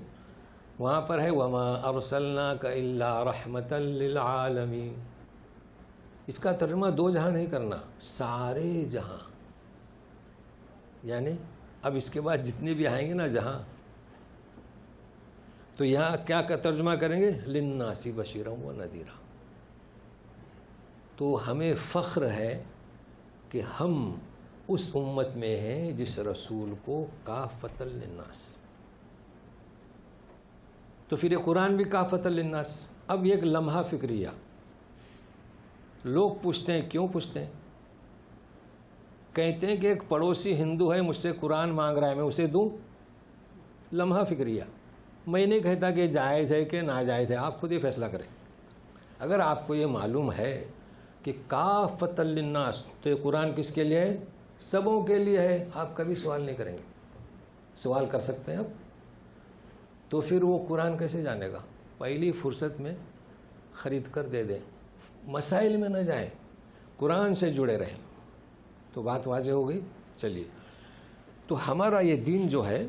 وہاں پر ہے وَمَا أَرْسَلْنَاكَ إِلَّا رَحْمَةً لِّلْعَالَمِينَ. اس کا ترجمہ دو جہاں نہیں کرنا، سارے جہاں. یعنی اب اس کے بعد جتنے بھی آئیں گے نا جہاں، تو یہاں کیا ترجمہ کریں گے؟ لِلنَّاسِ بَشِيرًا وَنَذِيرًا. تو ہمیں فخر ہے کہ ہم اس امت میں ہیں جس رسول کو کافۃ للناس. تو پھر یہ قرآن بھی کافۃ للناس. اب ایک لمحہ فکریہ، لوگ پوچھتے ہیں، کیوں پوچھتے ہیں؟ کہتے ہیں کہ ایک پڑوسی ہندو ہے، مجھ سے قرآن مانگ رہا ہے، میں اسے دوں؟ لمحہ فکریہ. میں نہیں کہتا کہ جائز ہے کہ ناجائز ہے، آپ خود ہی فیصلہ کریں. اگر آپ کو یہ معلوم ہے کہ کافۃ للناس تو یہ قرآن کس کے لیے ہے؟ سبوں کے لیے ہے. آپ کبھی سوال نہیں کریں گے. سوال کر سکتے ہیں اب؟ تو پھر وہ قرآن کیسے جانے گا؟ پہلی فرصت میں خرید کر دے دیں، مسائل میں نہ جائیں، قرآن سے جڑے رہیں. تو بات واضح ہو گئی. چلیے، تو ہمارا یہ دین جو ہے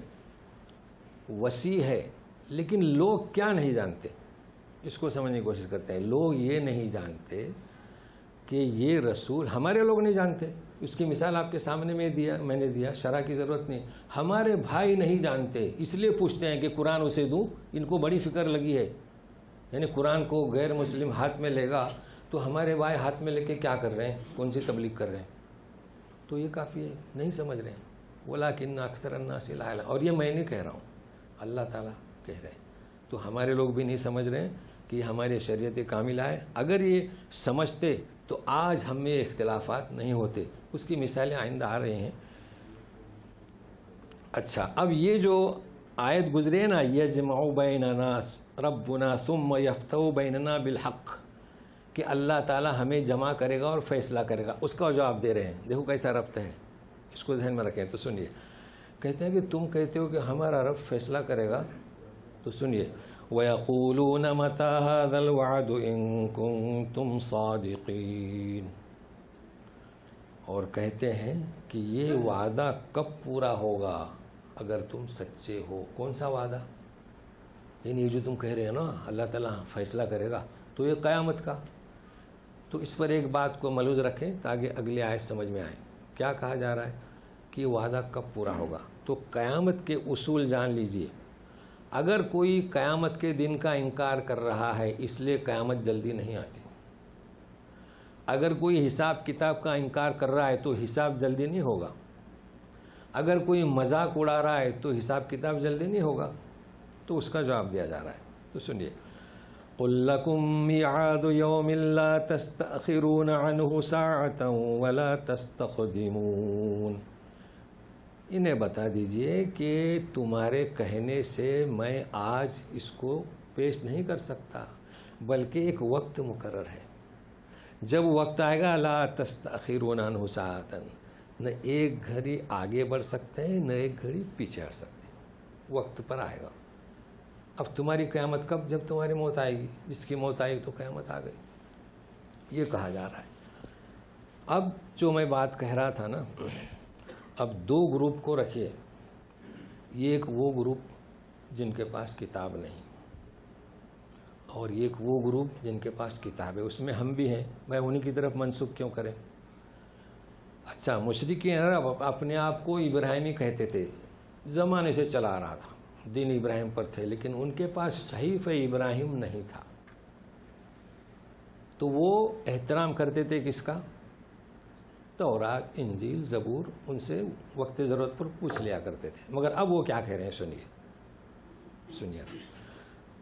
وسیع ہے، لیکن لوگ کیا نہیں جانتے؟ اس کو سمجھنے کی کوشش کرتے ہیں. لوگ یہ نہیں جانتے کہ یہ رسول، ہمارے لوگ نہیں جانتے. اس کی مثال آپ کے سامنے میں نے دیا، شرح کی ضرورت نہیں. ہمارے بھائی نہیں جانتے، اس لیے پوچھتے ہیں کہ قرآن اسے دوں. ان کو بڑی فکر لگی ہے. یعنی قرآن کو غیر مسلم ہاتھ میں لے گا تو ہمارے بھائی ہاتھ میں لے کے کیا کر رہے ہیں، کون سی تبلیغ کر رہے ہیں. تو یہ کافی ہے، نہیں سمجھ رہے ہیں. وَلَٰكِنَّ أَكْثَرَ النَّاسِ لَا يَعْلَمُونَ. اور یہ میں نہیں کہہ رہا ہوں، اللہ تعالیٰ کہہ رہے ہیں. تو ہمارے لوگ بھی نہیں سمجھ رہے ہیں کہ ہماری شریعت کاملہ ہے. اگر یہ سمجھتے تو آج ہم میں اختلافات نہیں ہوتے. اس کی مثالیں آئندہ آ رہے ہیں. اچھا، اب یہ جو آیت گزرے نا، یجمع بیننا ربنا ثم یفتح بیننا بالحق، کہ اللہ تعالیٰ ہمیں جمع کرے گا اور فیصلہ کرے گا، اس کا جواب دے رہے ہیں. دیکھو کیسا ربط ہے، اس کو ذہن میں رکھیں. تو سنیے، کہتے ہیں کہ تم کہتے ہو کہ ہمارا رب فیصلہ کرے گا. تو سنیے، وَيَقُولُونَ مَتَىٰ هَٰذَا الْوَعْدُ إِن كُنتُمْ صَادِقِينَ. اور کہتے ہیں کہ یہ وعدہ کب پورا ہوگا اگر تم سچے ہو. کون سا وعدہ؟ یعنی یہ جو تم کہہ رہے ہیں نا اللہ تعالیٰ فیصلہ کرے گا، تو یہ قیامت کا. تو اس پر ایک بات کو ملحوظ رکھیں تاکہ اگلی آیت سمجھ میں آئے. کیا کہا جا رہا ہے کہ وعدہ کب پورا ہوگا؟ تو قیامت کے اصول جان لیجئے. اگر کوئی قیامت کے دن کا انکار کر رہا ہے اس لیے قیامت جلدی نہیں آتی. اگر کوئی حساب کتاب کا انکار کر رہا ہے تو حساب جلدی نہیں ہوگا. اگر کوئی مذاق اڑا رہا ہے تو حساب کتاب جلدی نہیں ہوگا. تو اس کا جواب دیا جا رہا ہے. تو سنیے، قُل لَّكُم مِّيعَادُ يَوْمٍ لَّا تَسْتَأْخِرُونَ عَنْهُ سَاعَةً وَلَا تَسْتَقْدِمُونَ. انہیں بتا دیجئے کہ تمہارے کہنے سے میں آج اس کو پیش نہیں کر سکتا، بلکہ ایک وقت مقرر ہے. جب وقت آئے گا لا تستأخرون عنہ ساعۃ، نہ ایک گھڑی آگے بڑھ سکتے ہیں نہ ایک گھڑی پیچھے ہٹ سکتے ہیں. وقت پر آئے گا. اب تمہاری قیامت کب؟ جب تمہاری موت آئے گی. جس کی موت آئی تو قیامت آ گئی. یہ کہا جا رہا ہے. اب جو میں بات کہہ رہا تھا نا، اب دو گروپ کو رکھیے. ایک وہ گروپ جن کے پاس کتاب نہیں، اور ایک وہ گروپ جن کے پاس کتاب ہے. اس میں ہم بھی ہیں. میں انہی کی طرف منسوب کیوں کریں؟ اچھا مشرکین عرب اپنے آپ کو ابراہیمی کہتے تھے، زمانے سے چلا آ رہا تھا، دین ابراہیم پر تھے، لیکن ان کے پاس صحیفہ ابراہیم نہیں تھا، تو وہ احترام کرتے تھے کس کا؟ تورات، انجیل، زبور، ان سے وقت ضرورت پر پوچھ لیا کرتے تھے۔ مگر اب وہ کیا کہہ رہے ہیں، سنیے۔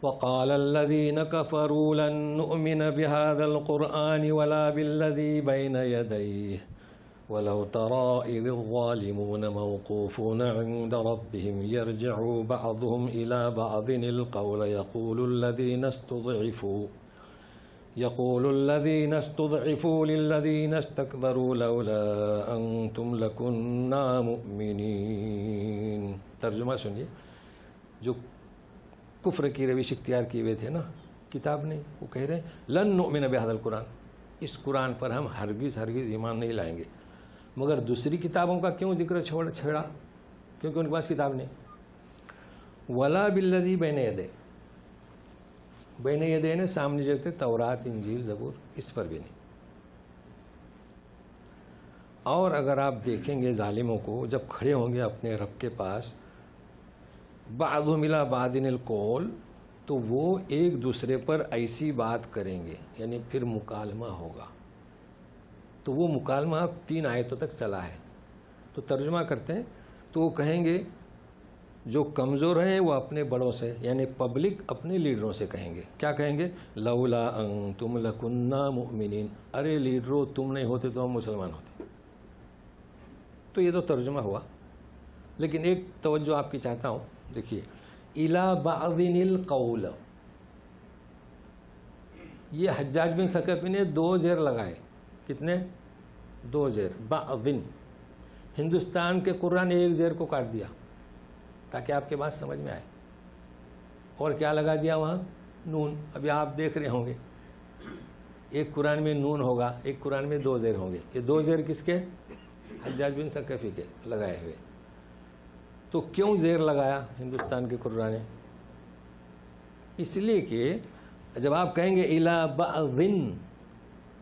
وقال الذين كفروا لن نؤمن بهذا القرآن ولا بالذي بين يديه ولو ترى إذ الظالمون موقوفون عند ربهم يرجع بعضهم إلى بعض القول يقول الذين استضعفوا للذين استكبروا لولا أنتم لكنا مؤمنين۔ ترجمہ سنیے، جو کفر کی روش اختیار کیے ہوئے تھے نا، کتاب نہیں، وہ کہہ رہے ہیں لن نؤمن بہذا القرآن، اس قرآن پر ہم ہرگز ایمان نہیں لائیں گے۔ مگر دوسری کتابوں کا کیوں ذکر چھیڑا؟ کیونکہ ان کے پاس کتاب نہیں۔ ولا بالذی بین یدیہ، بین یدیہ نے سامنے جو تھے تورات، انجیل، زبور، اس پر بھی نہیں۔ اور اگر آپ دیکھیں گے ظالموں کو جب کھڑے ہوں گے اپنے رب کے پاس، بعضهم الی بعض القول، تو وہ ایک دوسرے پر ایسی بات کریں گے، یعنی پھر مکالمہ ہوگا۔ تو وہ مکالمہ 3 آیتوں تک چلا ہے۔ تو ترجمہ کرتے ہیں تو وہ کہیں گے جو کمزور ہیں وہ اپنے بڑوں سے، یعنی پبلک اپنے لیڈروں سے کہیں گے، کیا کہیں گے؟ لولا انتم لکنا مؤمنین، ارے لیڈروں تم نہیں ہوتے تو ہم مسلمان ہوتے۔ تو یہ تو ترجمہ ہوا، لیکن ایک توجہ آپ کی چاہتا ہوں، دیکھیے الی بعض القول، یہ حجاج بن ثقفی نے 2 زیر لگائے، کتنے؟ 2 زیر، بعض۔ ہندوستان کے قرآن نے 1 زیر کو کاٹ دیا تاکہ آپ کے بات سمجھ میں آئے، اور کیا لگا دیا وہاں؟ نون۔ ابھی آپ دیکھ رہے ہوں گے ایک قرآن میں نون ہوگا، ایک قرآن میں 2 زیر ہوں گے۔ یہ 2 زیر کس کے؟ حجاج بن ثقفی کے لگائے ہوئے۔ تو کیوں زیر لگایا ہندوستان کے قرآن نے؟ اس لیے کہ جب آپ کہیں گے الی بعض،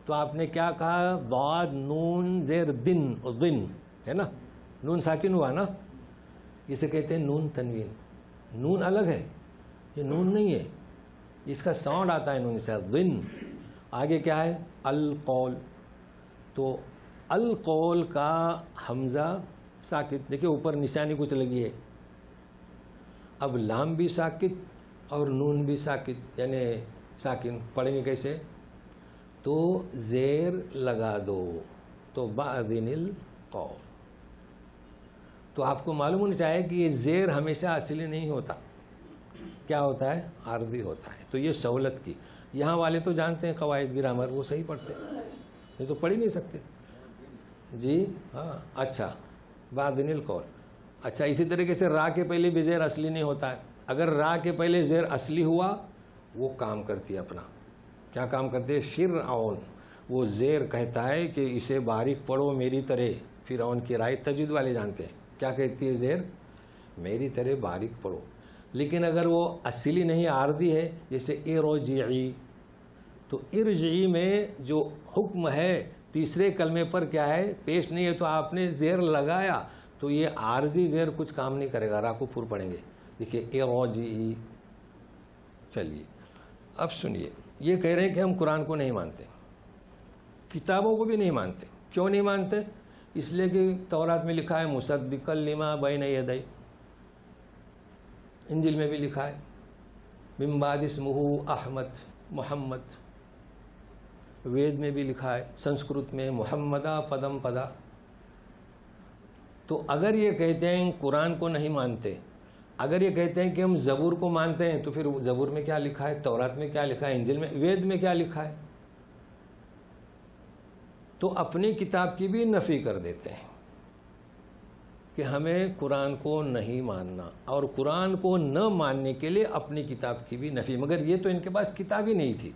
تو آپ نے کیا کہا؟ ضاد نون زیر دن، دن ہے نا، نون ساکن ہوا نا، اسے کہتے ہیں نون تنوین۔ نون الگ ہے، یہ نون نہیں ہے، اس کا ساؤنڈ آتا ہے نون سے، دن۔ آگے کیا ہے؟ القول، تو القول کا حمزہ ساکت، دیکھیں اوپر نشانی کچھ لگی ہے، اب لام بھی ساکت اور نون بھی ساکت، یعنی ساکن، پڑھیں گے کیسے؟ تو زیر لگا دو، تو بعضن القول۔ تو آپ کو معلوم ہونا چاہیے کہ یہ زیر ہمیشہ اصلی نہیں ہوتا، کیا ہوتا ہے؟ عارضی ہوتا ہے۔ تو یہ سہولت کی، یہاں والے تو جانتے ہیں قواعد گرامر، وہ صحیح پڑھتے ہیں، یہ تو پڑھ ہی نہیں سکتے جی۔ ہاں اچھا، بعضن القول۔ اچھا اسی طریقے سے را کے پہلے بھی زیر اصلی نہیں ہوتا ہے، اگر را کے پہلے زیر اصلی ہوا وہ کام کرتی ہے اپنا، کیا کام کرتے ہیں؟ فرعون، وہ زیر کہتا ہے کہ اسے باریک پڑھو میری طرح، فرعون کی رائے تجوید والے جانتے ہیں، کیا کہتی ہے زیر؟ میری طرح باریک پڑھو۔ لیکن اگر وہ اصلی نہیں عارضی ہے، جیسے ارجعی، تو ارجعی میں جو حکم ہے تیسرے کلمے پر کیا ہے؟ پیش نہیں ہے، تو آپ نے زیر لگایا، تو یہ عارضی زیر کچھ کام نہیں کرے گا، را کو پھر پڑھیں گے۔ دیکھیے ارجعی۔ چلیے اب سنیے، یہ کہہ رہے ہیں کہ ہم قرآن کو نہیں مانتے، کتابوں کو بھی نہیں مانتے۔ کیوں نہیں مانتے؟ اس لیے کہ تورات میں لکھا ہے مصدقا لما بین یدی، انجیل میں بھی لکھا ہے من بعد اسمہ احمد، محمد، وید میں بھی لکھا ہے، سنسکرت میں محمدہ پدم پدا۔ تو اگر یہ کہتے ہیں قرآن کو نہیں مانتے، اگر یہ کہتے ہیں کہ ہم زبور کو مانتے ہیں، تو پھر زبور میں کیا لکھا ہے؟ تورات میں کیا لکھا ہے؟ انجیل میں، وید میں کیا لکھا ہے؟ تو اپنی کتاب کی بھی نفی کر دیتے ہیں کہ ہمیں قرآن کو نہیں ماننا، اور قرآن کو نہ ماننے کے لیے اپنی کتاب کی بھی نفی۔ مگر یہ تو ان کے پاس کتاب ہی نہیں تھی،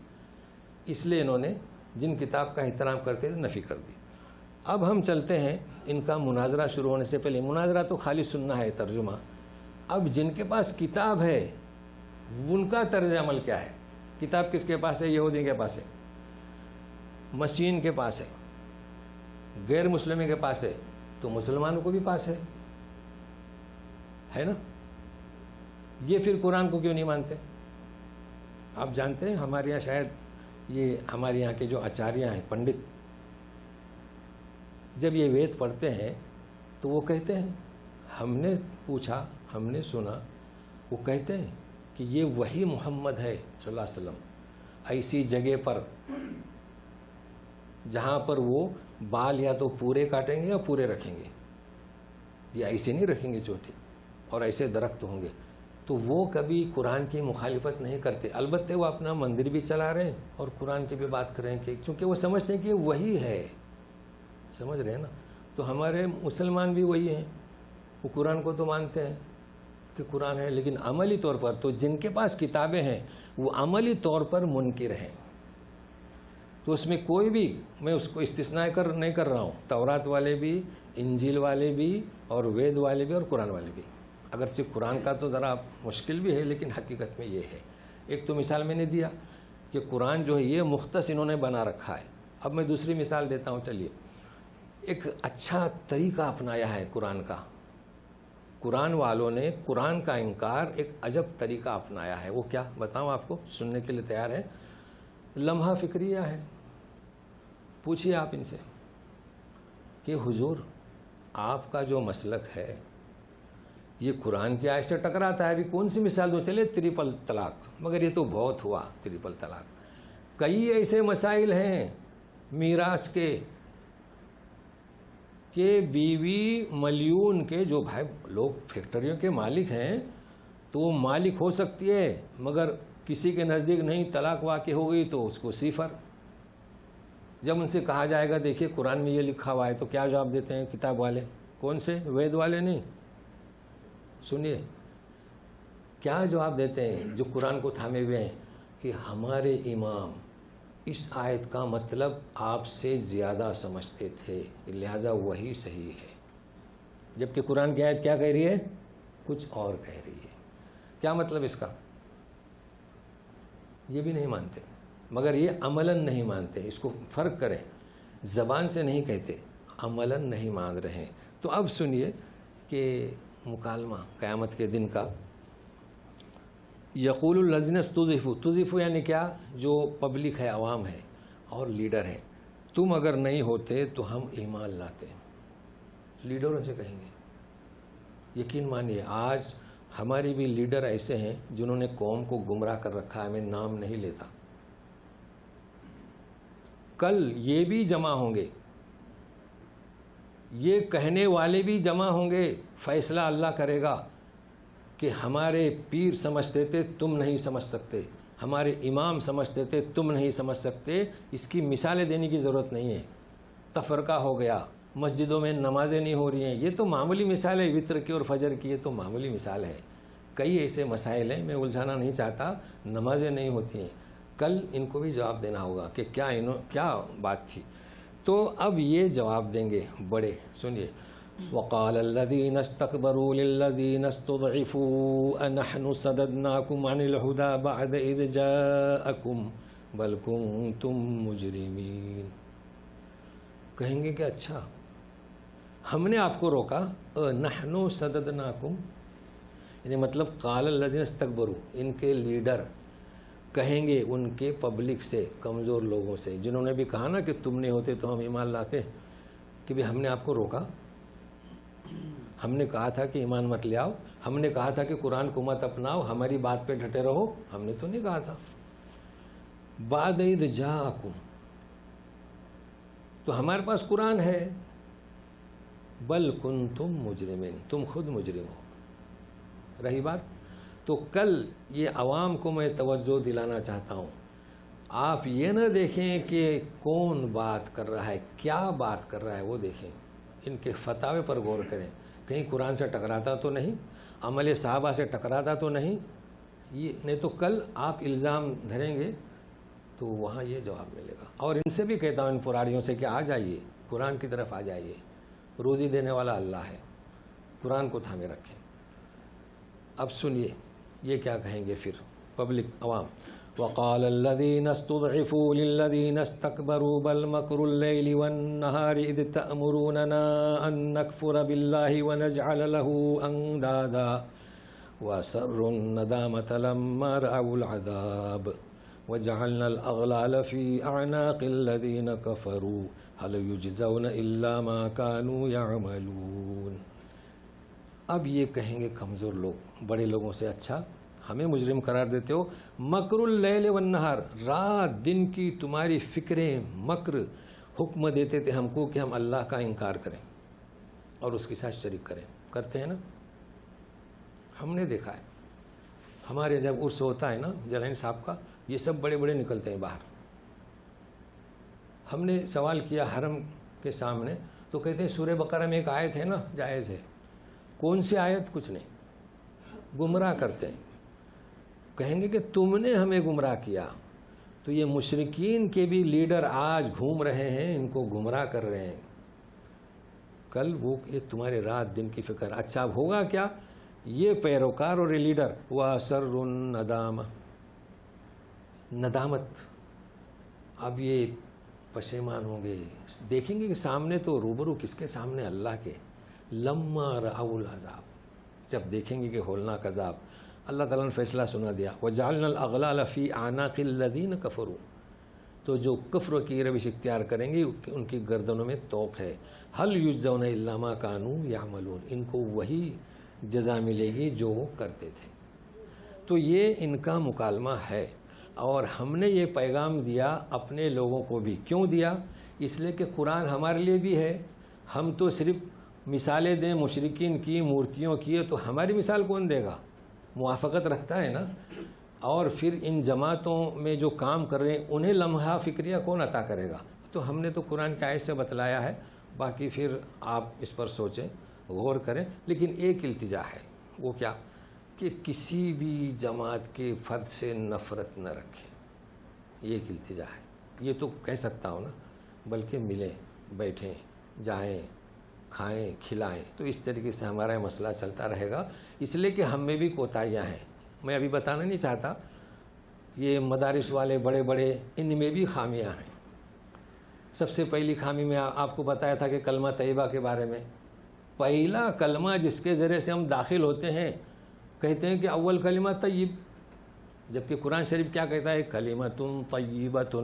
اس لیے انہوں نے جن کتاب کا احترام کرتے تھے نفی کر دی۔ اب ہم چلتے ہیں ان کا مناظرہ شروع ہونے سے پہلے، مناظرہ تو خالی سننا ہے، ترجمہ۔ اب جن کے پاس کتاب ہے ان کا طرز عمل کیا ہے؟ کتاب کس کے پاس ہے؟ یہودی کے پاس ہے، مسیحیین کے پاس ہے، غیر مسلموں کے پاس ہے تو مسلمانوں کو بھی پاس ہے نا. یہ پھر قرآن کو کیوں نہیں مانتے؟ آپ جانتے ہیں ہمارے یہاں شاید یہ ہمارے یہاں کے جو آچاریہ ہیں پنڈت، جب یہ وید پڑھتے ہیں تو وہ کہتے ہیں ہم نے پوچھا، ہم نے سنا، وہ کہتے ہیں کہ یہ وہی محمد ہے صلی اللہ علیہ وسلم ایسی جگہ پر جہاں پر وہ بال یا تو پورے کاٹیں گے یا پورے رکھیں گے، یہ ایسے نہیں رکھیں گے چوٹی، اور ایسے درخت ہوں گے. تو وہ کبھی قرآن کی مخالفت نہیں کرتے، البتہ وہ اپنا مندر بھی چلا رہے ہیں اور قرآن کی بھی بات کر رہے ہیں، کہ چونکہ وہ سمجھتے ہیں کہ وہی ہے. سمجھ رہے ہیں نا؟ تو ہمارے مسلمان بھی وہی ہیں، وہ قرآن کو تو مانتے ہیں کہ قرآن ہے، لیکن عملی طور پر تو جن کے پاس کتابیں ہیں وہ عملی طور پر منکر ہیں. تو اس میں کوئی بھی، میں اس کو استثناء نہیں کر رہا ہوں، تورات والے بھی، انجیل والے بھی، اور وید والے بھی، اور قرآن والے بھی. اگرچہ قرآن کا تو ذرا مشکل بھی ہے، لیکن حقیقت میں یہ ہے. ایک تو مثال میں نے دیا کہ قرآن جو ہے یہ مختص انہوں نے بنا رکھا ہے. اب میں دوسری مثال دیتا ہوں. چلیے، ایک اچھا طریقہ اپنایا ہے قرآن کا. قرآن والوں نے قرآن کا انکار ایک عجب طریقہ اپنایا ہے. وہ کیا بتاؤں آپ کو؟ سننے کے لیے تیار ہیں؟ لمحہ فکریہ ہے. پوچھیے آپ ان سے کہ حضور آپ کا جو مسلک ہے یہ قرآن کی آیت سے ٹکراتا ہے. ابھی کون سی مثال دو؟ چلے ٹرپل طلاق، مگر یہ تو بہت ہوا ٹرپل طلاق. کئی ایسے مسائل ہیں میراث کے کہ بیوی ملیون کے، جو بھائی لوگ فیکٹریوں کے مالک ہیں تو وہ مالک ہو سکتی ہے، مگر کسی کے نزدیک نہیں، طلاق واقع ہو گئی تو اس کو صفر. جب ان سے کہا جائے گا دیکھیے قرآن میں یہ لکھا ہوا ہے، تو کیا جواب دیتے ہیں کتاب والے؟ کون سے؟ وید والے نہیں. سنیے کیا جواب دیتے ہیں جو قرآن کو تھامے ہوئے ہیں کہ ہمارے امام اس آیت کا مطلب آپ سے زیادہ سمجھتے تھے، لہذا وہی صحیح ہے. جبکہ قرآن کی آیت کیا کہہ رہی ہے؟ کچھ اور کہہ رہی ہے. کیا مطلب اس کا؟ یہ بھی نہیں مانتے، مگر یہ عملاً نہیں مانتے. اس کو فرق کریں، زبان سے نہیں کہتے، عملاً نہیں مان رہے ہیں. تو اب سنیے کہ مکالمہ قیامت کے دن کا. یقول الذین استضعفوا، تضعفوا یعنی کیا؟ جو پبلک ہے، عوام ہے اور لیڈر ہیں، تم اگر نہیں ہوتے تو ہم ایمان لاتے. لیڈروں سے کہیں گے. یقین مانیے آج ہماری بھی لیڈر ایسے ہیں جنہوں نے قوم کو گمراہ کر رکھا ہے. میں نام نہیں لیتا. کل یہ بھی جمع ہوں گے، یہ کہنے والے بھی جمع ہوں گے. فیصلہ اللہ کرے گا کہ ہمارے پیر سمجھتے تھے تم نہیں سمجھ سکتے، ہمارے امام سمجھتے تھے تم نہیں سمجھ سکتے. اس کی مثالیں دینے کی ضرورت نہیں ہے. تفرقہ ہو گیا، مسجدوں میں نمازیں نہیں ہو رہی ہیں، یہ تو معمولی مثال ہے. وطر کی اور فجر کی یہ تو معمولی مثال ہے. کئی ایسے مسائل ہیں، میں الجھانا نہیں چاہتا. نمازیں نہیں ہوتی ہیں، کل ان کو بھی جواب دینا ہوگا کہ کیا بات تھی. تو اب یہ جواب دیں گے بڑے. سنیے، وقال الذين استكبروا للذين استضعفوا أنحن صددناكم عن الهدى بعد إذ جاءكم بل كنتم مجرمين. کہیں گے کہ اچھا ہم نے آپ کو روکا. نحن صددناكم یعنی مطلب قال الذين استكبروا، ان کے لیڈر کہیں گے ان کے پبلک سے، کمزور لوگوں سے، جنہوں نے بھی کہا نا کہ تم نہیں ہوتے تو ہم ایمان لاتے، کہ بھی ہم نے آپ کو روکا، ہم نے کہا تھا کہ ایمان مت لے آؤ، ہم نے کہا تھا کہ قرآن کو مت اپناؤ، ہماری بات پہ ڈٹے رہو، ہم نے تو نہیں کہا تھا. بعد اذ جاءکم، تو ہمارے پاس قرآن ہے. بل کنتم مجرمین، تم خود مجرم ہو. رہی بات، تو کل یہ عوام کو میں توجہ دلانا چاہتا ہوں. آپ یہ نہ دیکھیں کہ کون بات کر رہا ہے، کیا بات کر رہا ہے وہ دیکھیں. ان کے فتاوے پر غور کریں، کہیں قرآن سے ٹکراتا تو نہیں، عمل صحابہ سے ٹکراتا تو نہیں. یہ نہیں تو کل آپ الزام دھریں گے تو وہاں یہ جواب ملے گا. اور ان سے بھی کہتا ہوں، ان پراڑیوں سے، کہ آ جائیے قرآن کی طرف آ جائیے. روزی دینے والا اللہ ہے، قرآن کو تھامے رکھیں. اب سنیے یہ کیا کہیں گے پھر پبلک، عوام. وقال الذين استضعفوا للذين استكبروا بل مكر الليل والنهار إذ تأمروننا أن نكفر بالله ونجعل له أندادا وأسروا الندامة لما رأوا العذاب وجعلنا الأغلال في أعناق الذين كفروا هل يجزون إلا ما كانوا يعملون. اب یہ کہیں گے کمزور لوگ بڑے لوگوں سے، اچھا ہمیں مجرم قرار دیتے ہو. مکر اللیل والنہار، رات دن کی تمہاری فکریں، مکر، حکم دیتے تھے ہم کو کہ ہم اللہ کا انکار کریں اور اس کے ساتھ شریک کریں. کرتے ہیں نا، ہم نے دیکھا ہے. ہمارے جب عرس ہوتا ہے نا جلین صاحب کا، یہ سب بڑے بڑے نکلتے ہیں باہر. ہم نے سوال کیا حرم کے سامنے تو کہتے ہیں سورہ بقرہ میں ایک آیت ہے نا جائز ہے. کون سی آیت؟ کچھ نہیں، گمراہ کرتے ہیں. کہیں گے کہ تم نے ہمیں گمراہ کیا. تو یہ مشرکین کے بھی لیڈر آج گھوم رہے ہیں، ان کو گمراہ کر رہے ہیں. کل وہ یہ تمہارے رات دن کی فکر. اچھا اب ہوگا کیا؟ یہ پیروکار اور یہ لیڈر وَأَسَرُّ النَّدَامَةَ، ندامت. اب یہ پشیمان ہوں گے، دیکھیں گے کہ سامنے تو روبرو کس کے سامنے؟ اللہ کے. لَمَّا رَأَوُا الْعَذَابَ، جب دیکھیں گے کہ ہولناک عذاب. اللہ تعالیٰ نے فیصلہ سنا دیا وَجَعَلْنَا الْأَغْلَالَ فِي أَعْنَاقِ الَّذِينَ كَفَرُوا. تو جو کفر کی روش اختیار کریں گے ان کی گردنوں میں توق ہے. هَلْ يُجْزَوْنَ إِلَّا مَا كَانُوا يَعْمَلُونَ، ان کو وہی جزا ملے گی جو وہ کرتے تھے. تو یہ ان کا مکالمہ ہے، اور ہم نے یہ پیغام دیا اپنے لوگوں کو بھی. کیوں دیا؟ اس لیے کہ قرآن ہمارے لیے بھی ہے. ہم تو صرف مثالیں دیں مشرکین کی، مورتیوں کی، تو ہماری مثال کون دے گا؟ موافقت رکھتا ہے نا. اور پھر ان جماعتوں میں جو کام کر رہے ہیں انہیں لمحہ فکریہ کون عطا کرے گا؟ تو ہم نے تو قرآن کی آیت سے بتلایا ہے. باقی پھر آپ اس پر سوچیں، غور کریں. لیکن ایک التجا ہے، وہ کیا؟ کہ کسی بھی جماعت کے فرد سے نفرت نہ رکھیں. یہ ایک التجا ہے. یہ تو کہہ سکتا ہوں نا، بلکہ ملیں، بیٹھیں، جائیں، کھائیں، کھلائیں. تو اس طریقے سے ہمارا یہ مسئلہ چلتا رہے گا. اس لیے کہ ہم میں بھی کوتاہیاں ہیں. میں ابھی بتانا نہیں چاہتا، یہ مدارس والے بڑے بڑے، ان میں بھی خامیاں ہیں. سب سے پہلی خامی میں آپ کو بتایا تھا کہ کلمہ طیبہ کے بارے میں. پہلا کلمہ جس کے ذریعے سے ہم داخل ہوتے ہیں، کہتے ہیں کہ اول کلمہ طیب، جبکہ قرآن شریف کیا کہتا ہے؟ کلمۃ طیبۃ.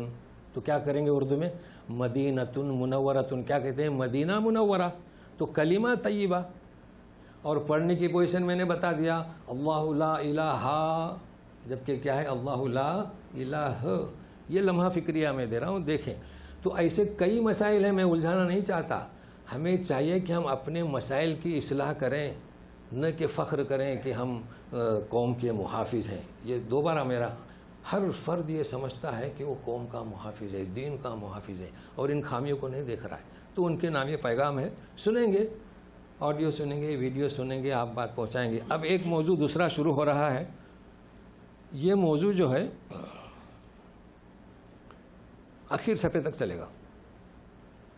تو کیا کریں گے اردو میں؟ مدینۃ منورۃ. کیا کہتے ہیں؟ مدینہ منورہ. تو کلمہ طیبہ. اور پڑھنے کی پوزیشن میں نے بتا دیا، اللہ لا الہ، جبکہ کیا ہے؟ اللہ لا الہ. یہ لمحہ فکریہ میں دے رہا ہوں، دیکھیں. تو ایسے کئی مسائل ہیں، میں الجھانا نہیں چاہتا. ہمیں چاہیے کہ ہم اپنے مسائل کی اصلاح کریں، نہ کہ فخر کریں کہ ہم قوم کے محافظ ہیں. یہ دوبارہ میرا ہر فرد یہ سمجھتا ہے کہ وہ قوم کا محافظ ہے، دین کا محافظ ہے، اور ان خامیوں کو نہیں دیکھ رہا ہے. تو ان کے نام یہ پیغام ہے. سنیں گے، آڈیو سنیں گے، ویڈیو سنیں گے، آپ بات پہنچائیں گے. اب ایک موضوع دوسرا شروع ہو رہا ہے. یہ موضوع جو ہے آخر صفحے تک چلے گا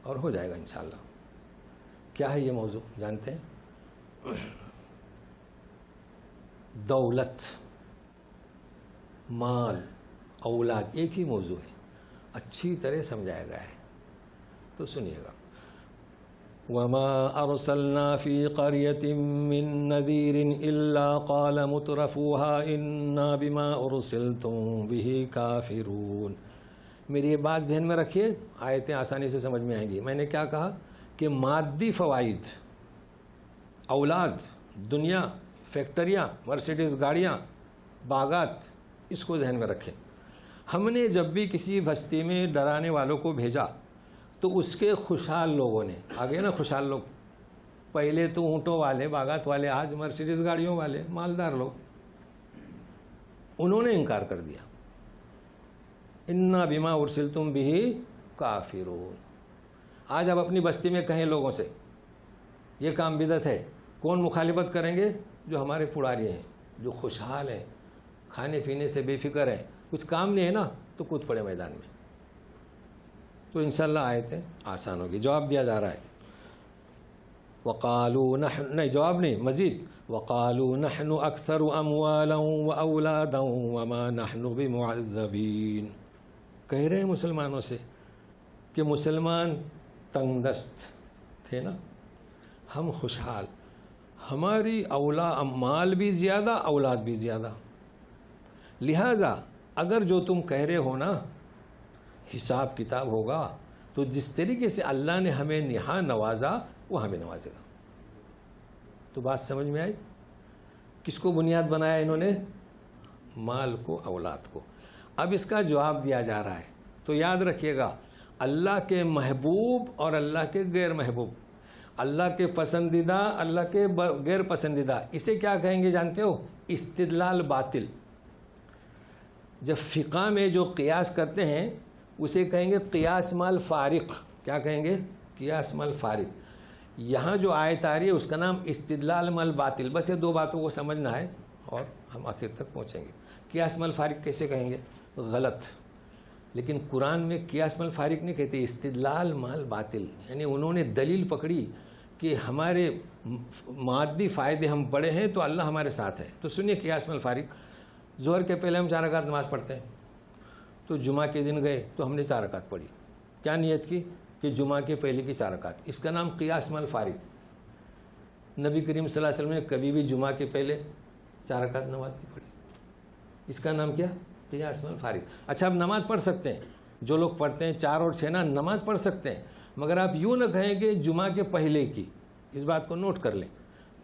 اور ہو جائے گا انشاءاللہ. کیا ہے یہ موضوع جانتے ہیں؟ دولت، مال، اولاد، ایک ہی موضوع ہے، اچھی طرح سمجھایا گیا ہے. تو سنیے گا. وَمَا أَرْسَلْنَا فِي قَرْيَةٍ مِّن نَّذِيرٍ إِلَّا قَالَ مُتْرَفُوهَا إِنَّا بِمَا أُرْسِلْتُم بِهِ كَافِرُونَ. میری یہ بات ذہن میں رکھیے، آیتیں آسانی سے سمجھ میں آئیں گی. میں نے کیا کہا کہ مادی فوائد، اولاد، دنیا، فیکٹریاں، مرسیڈیز گاڑیاں، باغات، اس کو ذہن میں رکھیں. ہم نے جب بھی کسی بستی میں ڈرانے والوں کو بھیجا تو اس کے خوشحال لوگوں نے، آگے نا خوشحال لوگ، پہلے تو اونٹوں والے، باغات والے، آج مرسیڈیز گاڑیوں والے، مالدار لوگ، انہوں نے انکار کر دیا. انا بما ارسلتم به کافرون. آج آپ اپنی بستی میں کہیں لوگوں سے یہ کام بدعت ہے، کون مخالفت کریں گے؟ جو ہمارے پڑاری ہیں، جو خوشحال ہیں، کھانے پینے سے بے فکر ہیں، کچھ کام نہیں ہے نا تو کود پڑے میدان میں. تو انشاءاللہ آیتیں آسان ہوگی. جواب دیا جا رہا ہے وقالوا نحن، نہیں جواب نہیں، مزید وقالوا نحن اکثر اموالا واولادا وما نحن بمعذبین. کہہ رہے ہیں مسلمانوں سے کہ مسلمان تنگ دست تھے نا، ہم خوشحال، ہماری مال بھی زیادہ اولاد بھی زیادہ، لہذا اگر جو تم کہہ رہے ہو نا حساب کتاب ہوگا تو جس طریقے سے اللہ نے ہمیں یہاں نوازا وہ ہمیں نوازے گا. تو بات سمجھ میں آئی؟ کس کو بنیاد بنایا انہوں نے؟ مال کو، اولاد کو. اب اس کا جواب دیا جا رہا ہے. تو یاد رکھیے گا، اللہ کے محبوب اور اللہ کے غیر محبوب، اللہ کے پسندیدہ، اللہ کے غیر پسندیدہ، اسے کیا کہیں گے جانتے ہو؟ استدلال باطل. جب فقہ میں جو قیاس کرتے ہیں اسے کہیں گے قیاس مال فارق. کیا کہیں گے؟ قیاس مال فارق. یہاں جو آیت آ رہی ہے اس کا نام استدلال مال باطل. بس یہ دو باتوں کو سمجھنا ہے اور ہم آخر تک پہنچیں گے. قیاس مال فارق کیسے کہیں گے؟ غلط. لیکن قرآن میں قیاس مال فارق نہیں کہتے، استدلال مال باطل. یعنی انہوں نے دلیل پکڑی کہ ہمارے مادی فائدے ہم بڑے ہیں تو اللہ ہمارے ساتھ ہے. تو سنیے قیاس مال فارق. ظہر کے پہلے ہم 4 رکعت نماز پڑھتے ہیں، تو جمعہ کے دن گئے تو ہم نے 4 رکعت پڑھی. کیا نیت کی؟ کہ جمعہ کے پہلے کی 4 رکعت. اس کا نام قیاس مال فارق. نبی کریم صلی اللہ علیہ وسلم نے کبھی بھی جمعہ کے پہلے 4 رکعت نماز نہیں پڑھی. اس کا نام کیا؟ قیاس مال فارق. اچھا اب نماز پڑھ سکتے ہیں، جو لوگ پڑھتے ہیں 4 اور 6 نماز پڑھ سکتے ہیں، مگر آپ یوں نہ کہیں کہ جمعہ کے پہلے کی. اس بات کو نوٹ کر لیں.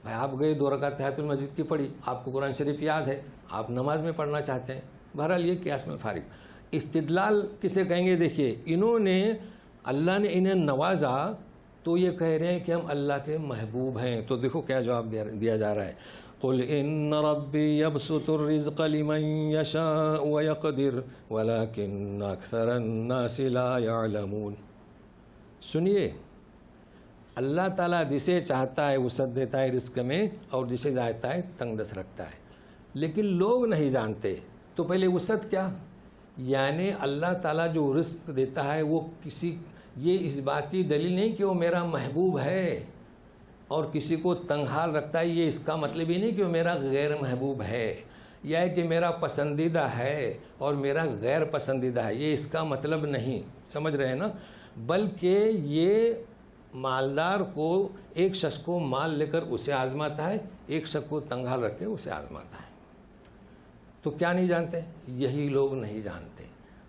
بھائی آپ گئے 2 رکعت تحیۃ المسجد کی پڑھی، آپ کو قرآن شریف یاد ہے، آپ نماز میں پڑھنا چاہتے ہیں. بہرحال یہ قیاس مال فارق. استدلال کسے کہیں گے؟ دیکھیے انہوں نے، اللہ نے انہیں نوازا تو یہ کہہ رہے ہیں کہ ہم اللہ کے محبوب ہیں. تو دیکھو کیا جواب دیا جا رہا ہے. قل ان ربی یبسط الرزق لمن یشاء ویقدر ولکن اکثر الناس لا یعلمون. سنیے، اللہ تعالیٰ جسے چاہتا ہے وسعت دیتا ہے رزق میں، اور جسے چاہتا ہے تنگ دست رکھتا ہے، لیکن لوگ نہیں جانتے. تو پہلے وسعت کیا؟ یعنی اللہ تعالیٰ جو رزق دیتا ہے وہ یہ اس بات کی دلیل نہیں کہ وہ میرا محبوب ہے اور کسی کو تنگ حال رکھتا ہے. یہ اس کا مطلب ہی نہیں کہ وہ میرا غیر محبوب ہے، یا ہے کہ میرا پسندیدہ ہے اور میرا غیر پسندیدہ ہے. یہ اس کا مطلب نہیں. سمجھ رہے ہیں نا؟ بلکہ یہ مالدار کو، ایک شخص کو مال لے کر اسے آزماتا ہے، ایک شخص کو تنگ حال رکھ کے اسے آزماتا ہے. تو کیا نہیں جانتے؟ یہی لوگ نہیں جانتے،